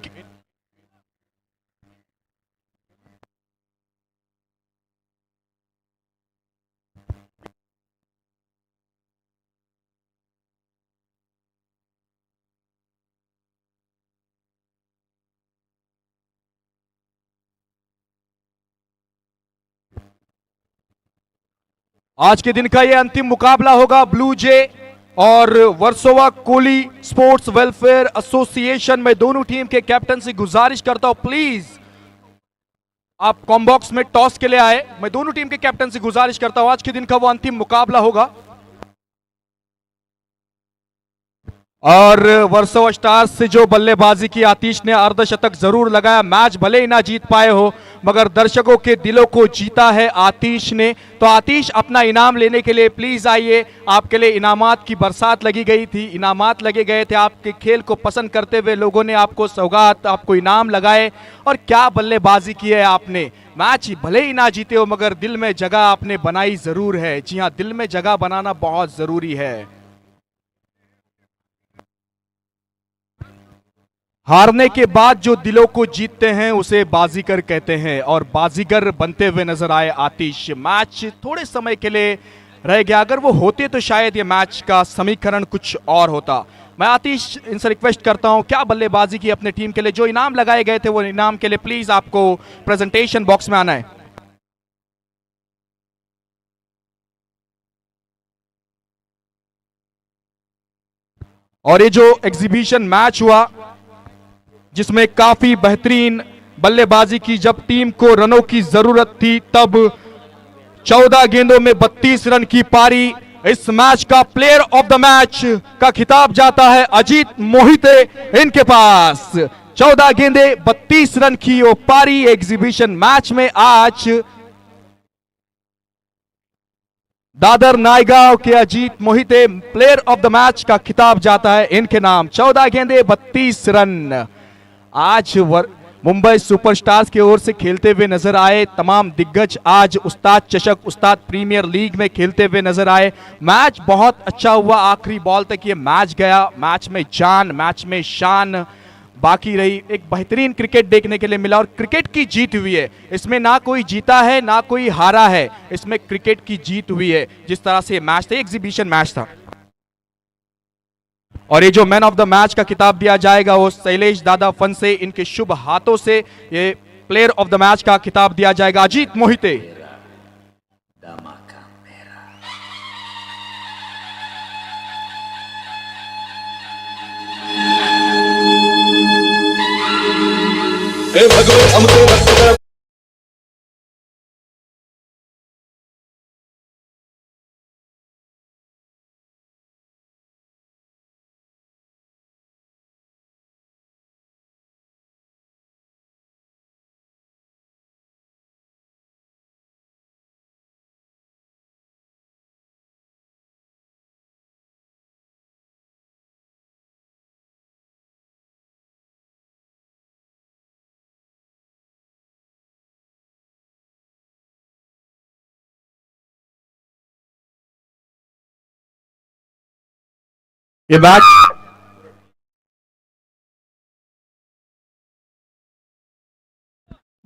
आज के दिन का यह अंतिम मुकाबला होगा ब्लू जे और Versova Koli sports welfare association. में दोनों टीम के कैप्टन से गुजारिश करता हूं प्लीज आप कॉम्बॉक्स में टॉस के लिए आए। मैं दोनों टीम के कैप्टन से गुजारिश करता हूं, आज के दिन का वो अंतिम मुकाबला होगा और वर्सोवा स्टार्स से जो बल्लेबाजी की आतिश ने अर्धशतक जरूर लगाया। मैच भले ही ना जीत पाए हो मगर दर्शकों के दिलों को जीता है आतिश ने। तो आतिश अपना इनाम लेने के लिए प्लीज आइए, आपके लिए इनामात की बरसात लगी गई थी, इनामात लगे गए थे, आपके खेल को पसंद करते हुए लोगों ने आपको सौगात, आपको इनाम लगाए और क्या बल्लेबाजी की है आपने। मैच भले ही ना जीते हो मगर दिल में जगह आपने बनाई जरूर है। जी हाँ, दिल में जगह बनाना बहुत जरूरी है। हारने के बाद जो दिलों को जीतते हैं उसे बाजीगर कहते हैं और बाजीगर बनते हुए नजर आए आतिश। मैच थोड़े समय के लिए रह गया, अगर वो होते तो शायद ये मैच का समीकरण कुछ और होता। मैं आतिश इनसे रिक्वेस्ट करता हूं क्या बल्लेबाजी की अपने टीम के लिए, जो इनाम लगाए गए थे वो इनाम के लिए प्लीज आपको प्रेजेंटेशन बॉक्स में आना है। और ये जो एग्जीबिशन मैच हुआ जिसमें काफी बेहतरीन बल्लेबाजी की, जब टीम को रनों की जरूरत थी तब 14 गेंदों में 32 रन की पारी। इस मैच का प्लेयर ऑफ द मैच का खिताब जाता है अजीत मोहिते इनके पास। 14 गेंदे 32 रन की वो पारी एग्जीबिशन मैच में आज दादर नायगांव के Ajit Mohite player of the match का खिताब जाता है इनके नाम। 14 गेंदे 32 रन। आज मुंबई सुपरस्टार्स की ओर से खेलते हुए नजर आए तमाम दिग्गज आज उस्ताद चषक, उस्ताद प्रीमियर लीग में खेलते हुए नजर आए। मैच बहुत अच्छा हुआ, आखिरी बॉल तक ये मैच गया। मैच में जान, मैच में शान बाकी रही। एक बेहतरीन क्रिकेट देखने के लिए मिला और क्रिकेट की जीत हुई है। इसमें ना कोई जीता है ना कोई हारा है, इसमें क्रिकेट की जीत हुई है। जिस तरह से मैच था, एग्जीबिशन मैच था। और ये जो मैन ऑफ द मैच का खिताब दिया जाएगा वो शैलेश दादा फन से इनके शुभ हाथों से ये प्लेयर ऑफ द मैच का खिताब दिया जाएगा अजीत मोहिते। हे भगवे हमको रक्त कर ये मैच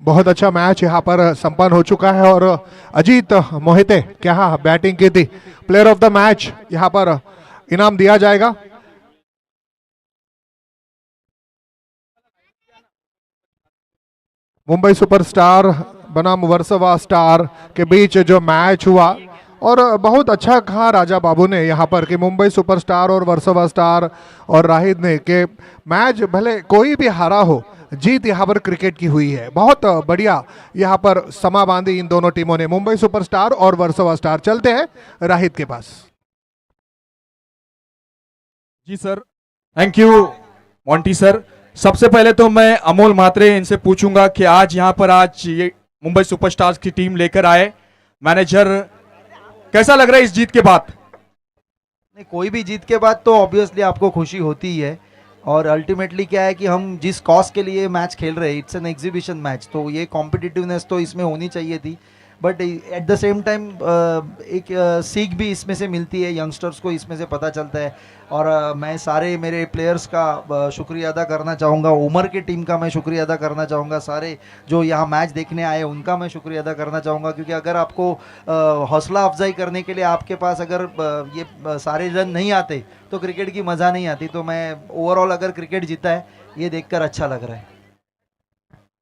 बहुत अच्छा मैच यहाँ पर संपन्न हो चुका है और अजीत मोहिते क्या बैटिंग की थी। प्लेयर ऑफ द मैच यहाँ पर इनाम दिया जाएगा। मुंबई सुपरस्टार बनाम वर्सोवा स्टार के बीच जो मैच हुआ और बहुत अच्छा कहा राजा बाबू ने यहाँ पर कि मुंबई सुपरस्टार और वर्सोवा स्टार और राहिद ने के मैच भले कोई भी हारा हो, जीत यहाँ पर क्रिकेट की हुई है। बहुत बढ़िया यहाँ पर समा बांधी इन दोनों टीमों ने, मुंबई सुपरस्टार और वर्सोवा स्टार। चलते हैं राहिद के पास। जी sir, thank you Monty sir. सबसे पहले तो मैं अमोल म्हात्रे इनसे पूछूंगा कि आज ये मुंबई सुपरस्टार्स की टीम लेकर आए, मैनेजर कैसा लग रहा है इस जीत के बाद? नहीं, कोई भी जीत के बाद तो ऑब्वियसली आपको खुशी होती ही है और अल्टीमेटली क्या है कि हम जिस कॉज के लिए मैच खेल रहे हैं, इट्स एन एग्जीबिशन मैच, तो ये कॉम्पिटिटिवनेस तो इसमें होनी चाहिए थी। But at the same time एक सीख भी इसमें से मिलती है, यंगस्टर्स को इसमें से पता चलता है। और मैं सारे मेरे प्लेयर्स का शुक्रिया अदा करना चाहूँगा, उमर की टीम का मैं शुक्रिया अदा करना चाहूँगा, सारे जो यहाँ मैच देखने आए उनका मैं शुक्रिया अदा करना चाहूँगा। क्योंकि अगर आपको हौसला अफजाई करने के लिए आपके पास अगर ये सारे रन नहीं आते तो क्रिकेट की मज़ा नहीं आती। तो मैं ओवरऑल अगर क्रिकेट जीता है ये देखकर अच्छा लग रहा है।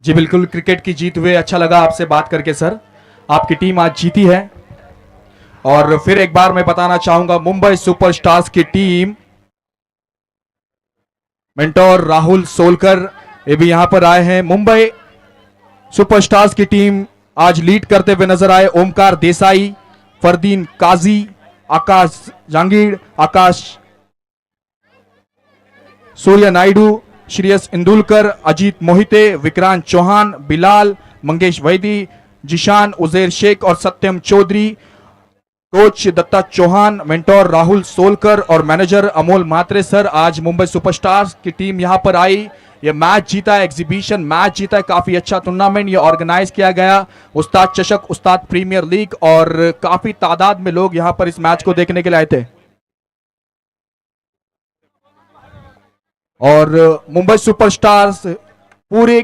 जी बिल्कुल, क्रिकेट की जीत हुए अच्छा लगा आपसे बात करके सर। आपकी टीम आज जीती है और फिर एक बार मैं बताना चाहूंगा मुंबई सुपरस्टार्स की टीम, मेंटोर राहुल सोलकर ये भी यहां पर आए हैं। मुंबई सुपरस्टार्स की टीम आज लीड करते हुए नजर आए ओमकार देसाई, फरदीन काजी, आकाश जहांगीर, आकाश सूर्य नायडू, श्रेयस इंदुलकर, अजीत मोहिते, विक्रांत चौहान, बिलाल, मंगेश वैदी, जिशान, उजैर शेख और सत्यम चौधरी, कोच दत्ता चौहान, मेंटोर राहुल सोलकर और मैनेजर अमोल म्हात्रे सर। आज मुंबई सुपरस्टार्स की टीम यहां पर आई, ये मैच जीता है, एग्जीबिशन मैच जीता है, काफी अच्छा टूर्नामेंट ये ऑर्गेनाइज किया गया, उस्ताद चषक, उस्ताद प्रीमियर लीग, और काफी तादाद में लोग यहां पर इस मैच को देखने के लिए आए थे। और मुंबई सुपरस्टार्स पूरी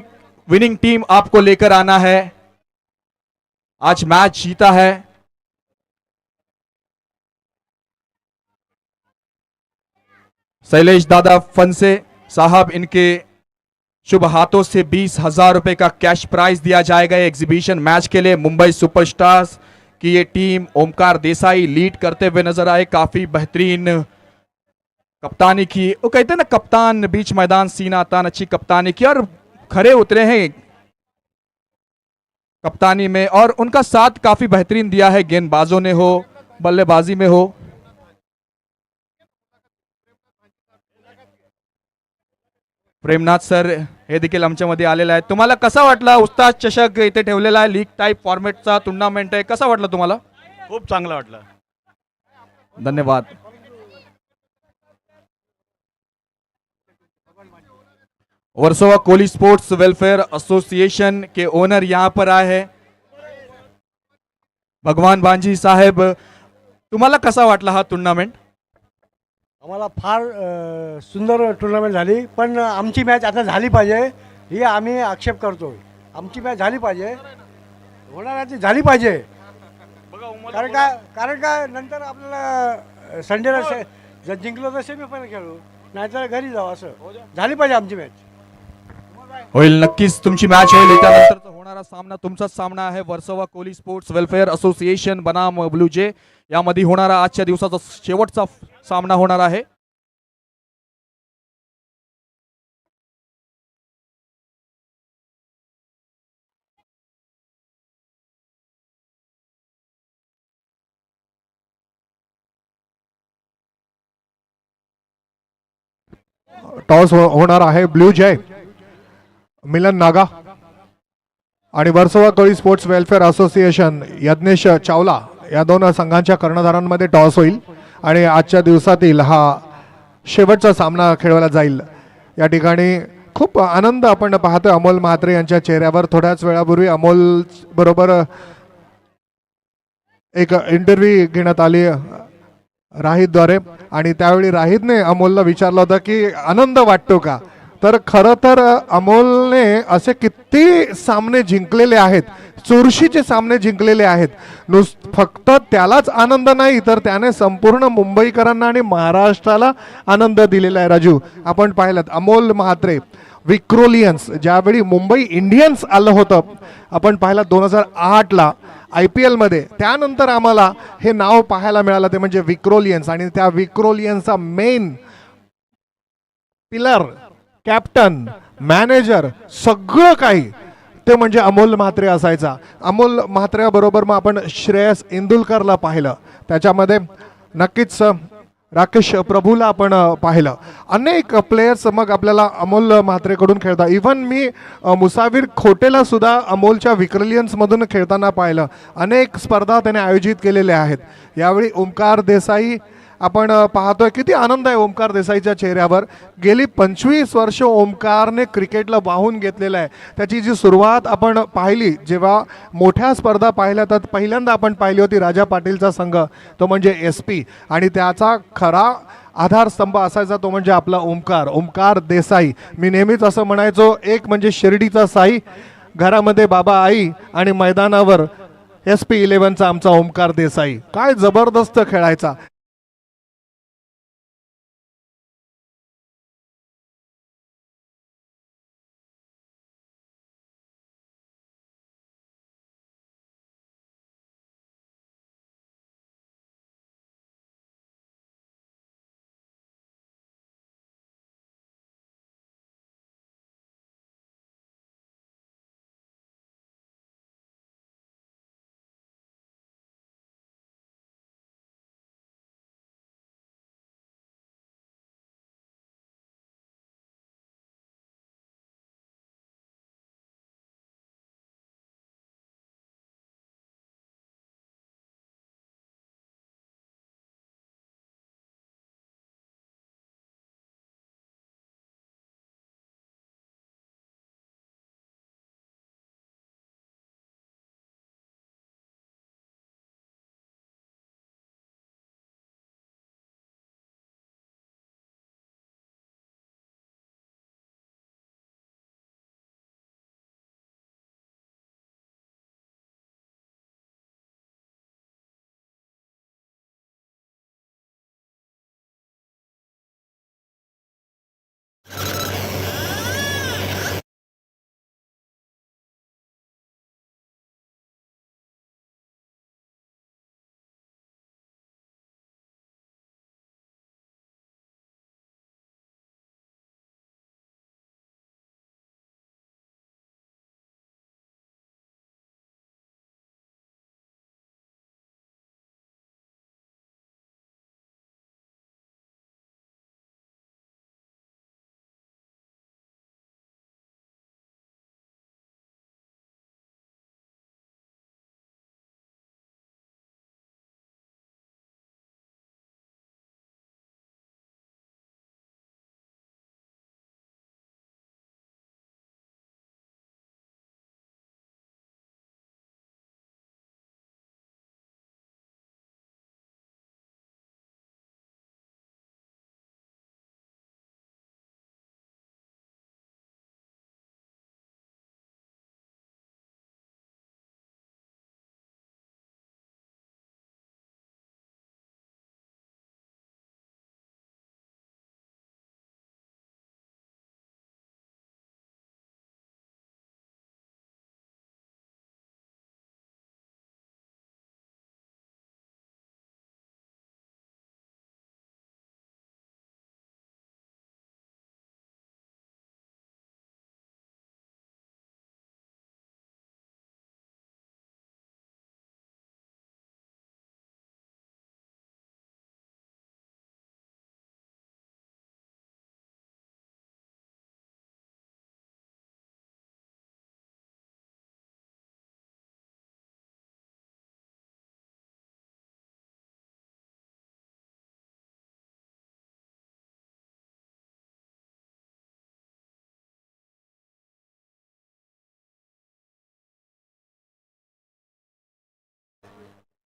विनिंग टीम आपको लेकर आना है, आज मैच जीता है। शैलेश दादा फंसे साहब, इनके शुभ हाथों से 20,000 रुपए का कैश प्राइज दिया जाएगा एग्जीबिशन मैच के लिए। मुंबई सुपरस्टार्स की ये टीम ओमकार देसाई लीड करते हुए नजर आए, काफी बेहतरीन कप्तानी की। वो कहते हैं ना, कप्तान बीच मैदान सीना तान, अच्छी कप्तानी की और खरे उतरे हैं कप्तानी में, और उनका साथ काफी बेहतरीन दिया है, गेंदबाजों ने हो, बल्लेबाजी में हो। प्रेमनाथ सर हे देखील आमच्यामध्ये आलेला आहे। तुम्हाला कसा वाटला उस्ताद चषक इथे ठेवलेला आहे, लीग टाइप फॉर्मेटचा टूर्नामेंट आहे, कसा वाटला तुम्हाला? खूप चांगला वाटला। धन्यवाद। Versova Koli sports welfare association के ओनर यहां पर आए हैं, भगवान बांजी साहेब, तुम्हाला कसा वाटला हा टूर्नामेंट? आम्हाला फार सुंदर टूर्नामेंट झाली, पण आमची मॅच आता झाली पाहिजे ही आम्ही आक्षेप करतो। आमची मॅच झाली पाहिजे, होणाऱ्याची झाली पाहिजे, कारण काय नंतर आपल्याला संडेला जर जिंकलो तर सेमीफायनल खेळू, नाहीतर घरी जाऊ, असं झाली पाहिजे आमची मॅच। होईल, नक्कीच तुमची मॅच होईल। त्यानंतरचा होणारा सामना तुमचाच सामना आहे, Versova Koli sports welfare association बनाम ब्लू जे, यामध्ये होणारा आजच्या दिवसाचा शेवटचा सामना होणार आहे। टॉस होणार आहे. ब्ल्यू जय मिलन नागा आणि वर्सोवा कोळी sports welfare association Yagnesh Chawla या दोन संघांच्या कर्णधारांमध्ये टॉस होईल आणि आजच्या दिवसातील हा शेवटचा सामना खेळवला जाईल. या ठिकाणी खूप आनंद आपण पाहतोय अमोल म्हात्रे यांच्या चेहऱ्यावर. थोड्याच वेळापूर्वी अमोल बरोबर एक इंटरव्ह्यू घेण्यात आली राहितद्वारे आणि त्यावेळी राहितने अमोलला विचारलं होतं की आनंद वाटतो का. तर खरं तर अमोलने असे किती सामने जिंकलेले आहेत, चुरशीचे सामने जिंकलेले आहेत. फक्त त्यालाच आनंद नाही तर त्याने संपूर्ण मुंबईकरांना आणि महाराष्ट्राला आनंद दिलेला आहे. राजू आपण पाहिलं अमोल म्हात्रे विक्रोलियन्स ज्यावेळी मुंबई इंडियन्स आलं होतं आपण पाहिलं 2008ला IPL मध्ये, त्यानंतर आम्हाला हे नाव पाहायला मिळालं ते म्हणजे विक्रोलियन्स आणि त्या विक्रोलियन्सचा मेन पिलर कॅप्टन मॅनेजर सगळं काही ते म्हणजे अमोल म्हात्रे असायचा. अमोल म्हात्रेबरोबर मग आपण श्रेयस इंदुलकरला पाहिलं, त्याच्यामध्ये नक्कीच राकेश प्रभूला आपण पाहिलं. अनेक प्लेयर्स मग आपल्याला अमोल म्हात्रेकडून खेळता. इव्हन मी मुसाफिर खोटेला सुद्धा अमोलच्या विक्रोलियन्समधून खेळताना पाहिलं. अनेक स्पर्धा त्याने आयोजित केलेल्या आहेत. यावेळी ओमकार देसाई आपण पाहतोय, किती आनंद आहे ओमकार देसाईच्या चेहऱ्यावर. गेली 25 वर्ष ओमकारने क्रिकेटला वाहून घेतलेलं आहे. त्याची जी सुरुवात आपण पाहिली जेव्हा मोठ्या स्पर्धा पाहिल्या तर पहिल्यांदा आपण पाहिली होती राजा पाटीलचा संघ, तो म्हणजे SP, आणि त्याचा खरा आधारस्तंभ असायचा तो म्हणजे आपला ओमकार देसाई. मी नेहमीच असं म्हणायचो, एक म्हणजे शिर्डीचा साई, घरामध्ये बाबा आई आणि मैदानावर SP11चा आमचा ओमकार देसाई. काय जबरदस्त खेळायचा.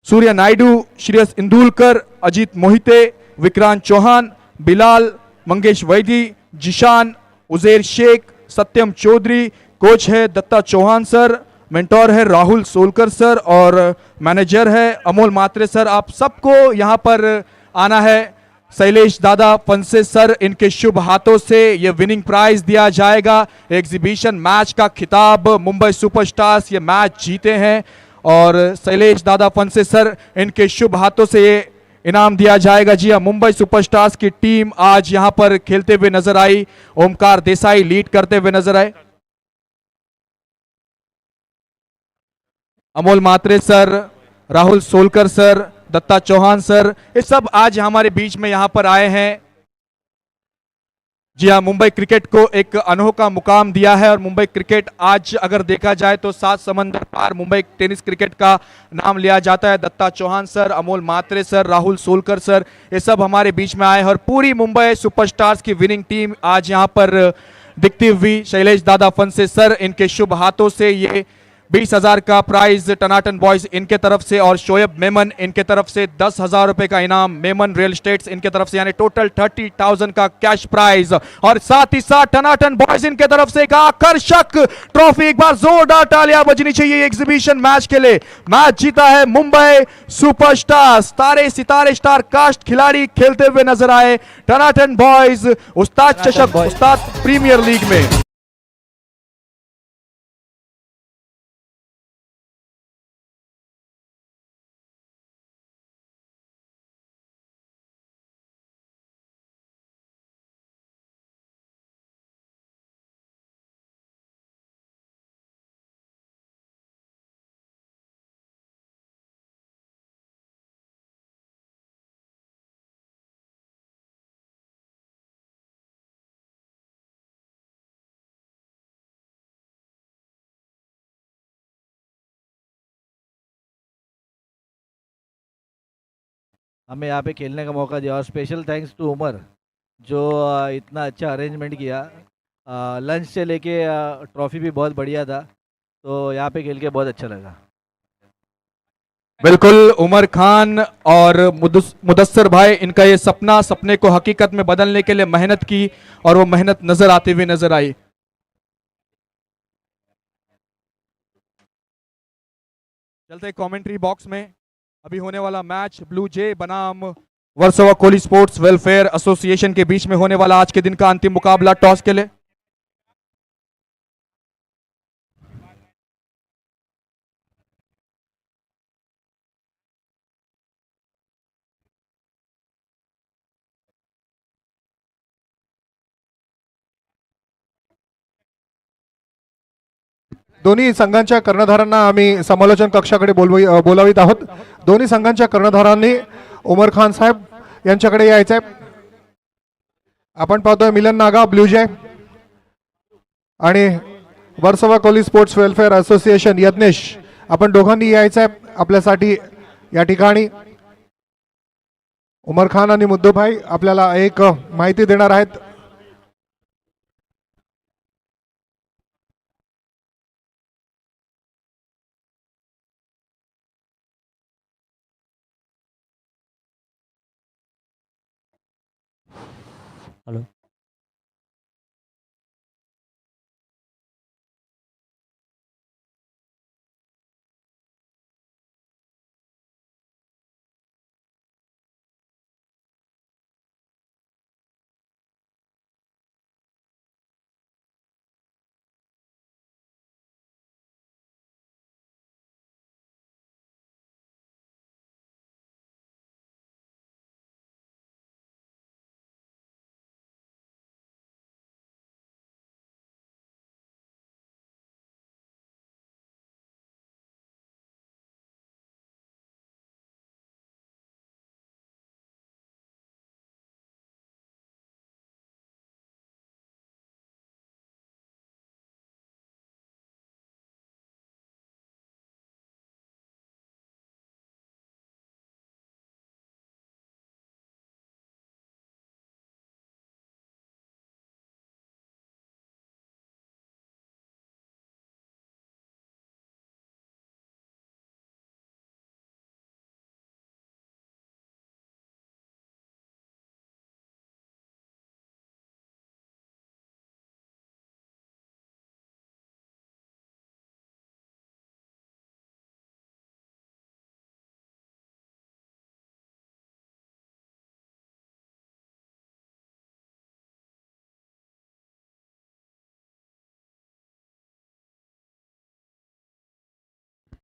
सूर्य नायडू, श्रेयस इंदुलकर, अजीत मोहिते, विक्रांत चौहान, बिलाल, मंगेश वैदी, जिशान, उजेर शेख, सत्यम चौधरी। कोच है दत्ता चौहान सर, मेंटोर है राहुल सोलकर सर और मैनेजर है अमोल मात्रे सर। आप सबको यहाँ पर आना है। शैलेश दादा फंसे सर, इनके शुभ हाथों से ये विनिंग प्राइज दिया जाएगा। एग्जीबिशन मैच का खिताब मुंबई सुपरस्टार्स ये मैच जीते हैं और शैलेश दादा फंसे सर, इनके शुभ हाथों से ये इनाम दिया जाएगा। जी हाँ, मुंबई सुपरस्टार्स की टीम आज यहाँ पर खेलते हुए नजर आई। ओमकार देसाई लीड करते हुए नजर आए। Amol Mhatre sir, Rahul Solkar sir, Datta Chauhan sir, ये सब आज हमारे बीच में यहां पर आए हैं। जी हाँ, मुंबई क्रिकेट को एक अनोखा मुकाम दिया है और मुंबई क्रिकेट आज अगर देखा जाए तो 7 समंदर पार मुंबई टेनिस क्रिकेट का नाम लिया जाता है। Dutta Chauhan sir, Amol Mhatre sir, Rahul Solkar sir, ये सब हमारे बीच में आए हैं और पूरी मुंबई सुपरस्टार्स की विनिंग टीम आज यहाँ पर दिखती हुई। शैलेश दादा फंसे सर, इनके शुभ हाथों से ये 20,000 का प्राइज टनाटन बॉयज इनके तरफ से और शोएब मेमन इनके तरफ से 10,000 रुपए का इनाम मेमन रियल एस्टेट्स इनके तरफ से, यानी टोटल 30,000 का कैश प्राइज। और साथ ही साथ टनाटन बॉयज इनके तरफ से एक आकर्षक ट्रॉफी। एक बार जोरदार तालियां बजनी चाहिए एग्जीबिशन मैच के लिए। मैच जीता है मुंबई सुपरस्टार्स। तारे सितारे स्टार कास्ट खिलाड़ी खेलते हुए नजर आए टनाटन बॉयज उस्ताद चषक उस्ताद प्रीमियर लीग में। हमें यहाँ पे खेलने का मौका दिया और स्पेशल थैंक्स टू उमर जो इतना अच्छा अरेंजमेंट किया। लंच से लेके ट्रॉफी भी बहुत बढ़िया था, तो यहाँ पे खेल के बहुत अच्छा लगा। बिल्कुल, उमर खान और मुदस्सर भाई, इनका ये सपने को हकीकत में बदलने के लिए मेहनत की और वो मेहनत नजर आते हुए नजर आई। चलते कमेंट्री बॉक्स में। अभी होने वाला मैच ब्लू जे बनाम Versova Kohli sports welfare association के बीच में होने वाला आज के दिन का अंतिम मुकाबला टॉस के लिए। दोन्ही संघांच्या कर्णधारांना आम्ही समालोचन कक्षाकडे बोलावित आहोत। दोन्ही संघांच्या कर्णधारांनी उमर खान साहेब यांच्याकडे यायचं आहे। आपण पाहतोय मिलन नागा ब्लू जे आणि Versova Kohli sports welfare association Yagnesh, आपण दोघांनी यायचं आहे आपल्यासाठी या ठिकाणी। उमर खान आणि मुद्दूभाई आपल्याला एक माहिती देणार आहेत। हेलो।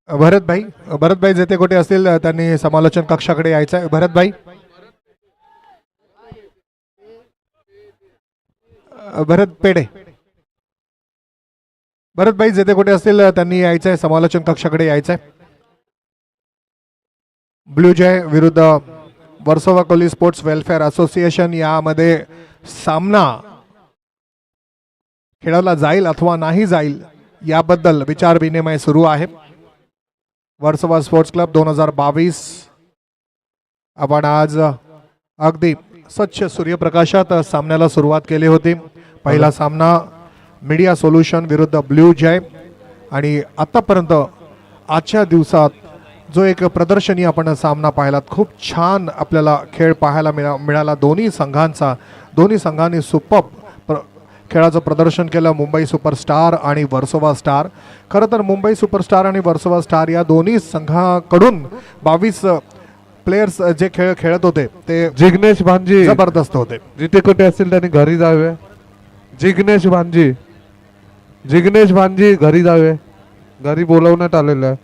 भरतभाई जेथे कुठे असतील त्यांनी समालोचन कक्षाकडे यायचं आहे. भरत पेडे, भरतभाई जेथे कुठे असतील त्यांनी यायचं आहे, समालोचन कक्षाकडे यायचं आहे. ब्लू जय विरुद्ध Versova Koli sports welfare association यामध्ये सामना खेळवला जाईल अथवा नाही जाईल याबद्दल विचार विनिमय सुरू आहे. वर्सोवा स्पोर्ट्स क्लब 2022 आपण आज अगदी स्वच्छ सूर्यप्रकाशात सामन्याला सुरुवात केली होती. पहिला सामना मीडिया सोल्युशन विरुद्ध ब्ल्यू जय आणि आतापर्यंत आजच्या दिवसात जो एक प्रदर्शनी आपण सामना पाहिलात, खूप छान आपल्याला खेळ पाहायला मिळाला दोन्ही संघांनी सुपर्ब खेळाचं प्रदर्शन केलं. मुंबई सुपरस्टार आणि वर्सोवा स्टार. खरं तर मुंबई सुपरस्टार आणि वर्सोवा स्टार या दोन्ही संघाकडून 22 प्लेयर्स जे खेळ खेळत होते ते जिग्नेश भांजी जबरदस्त होते. जिथे कुठे असतील त्यांनी घरी जावे. जिग्नेश भांजी घरी जावे, घरी बोलवण्यात आलेलं आहे.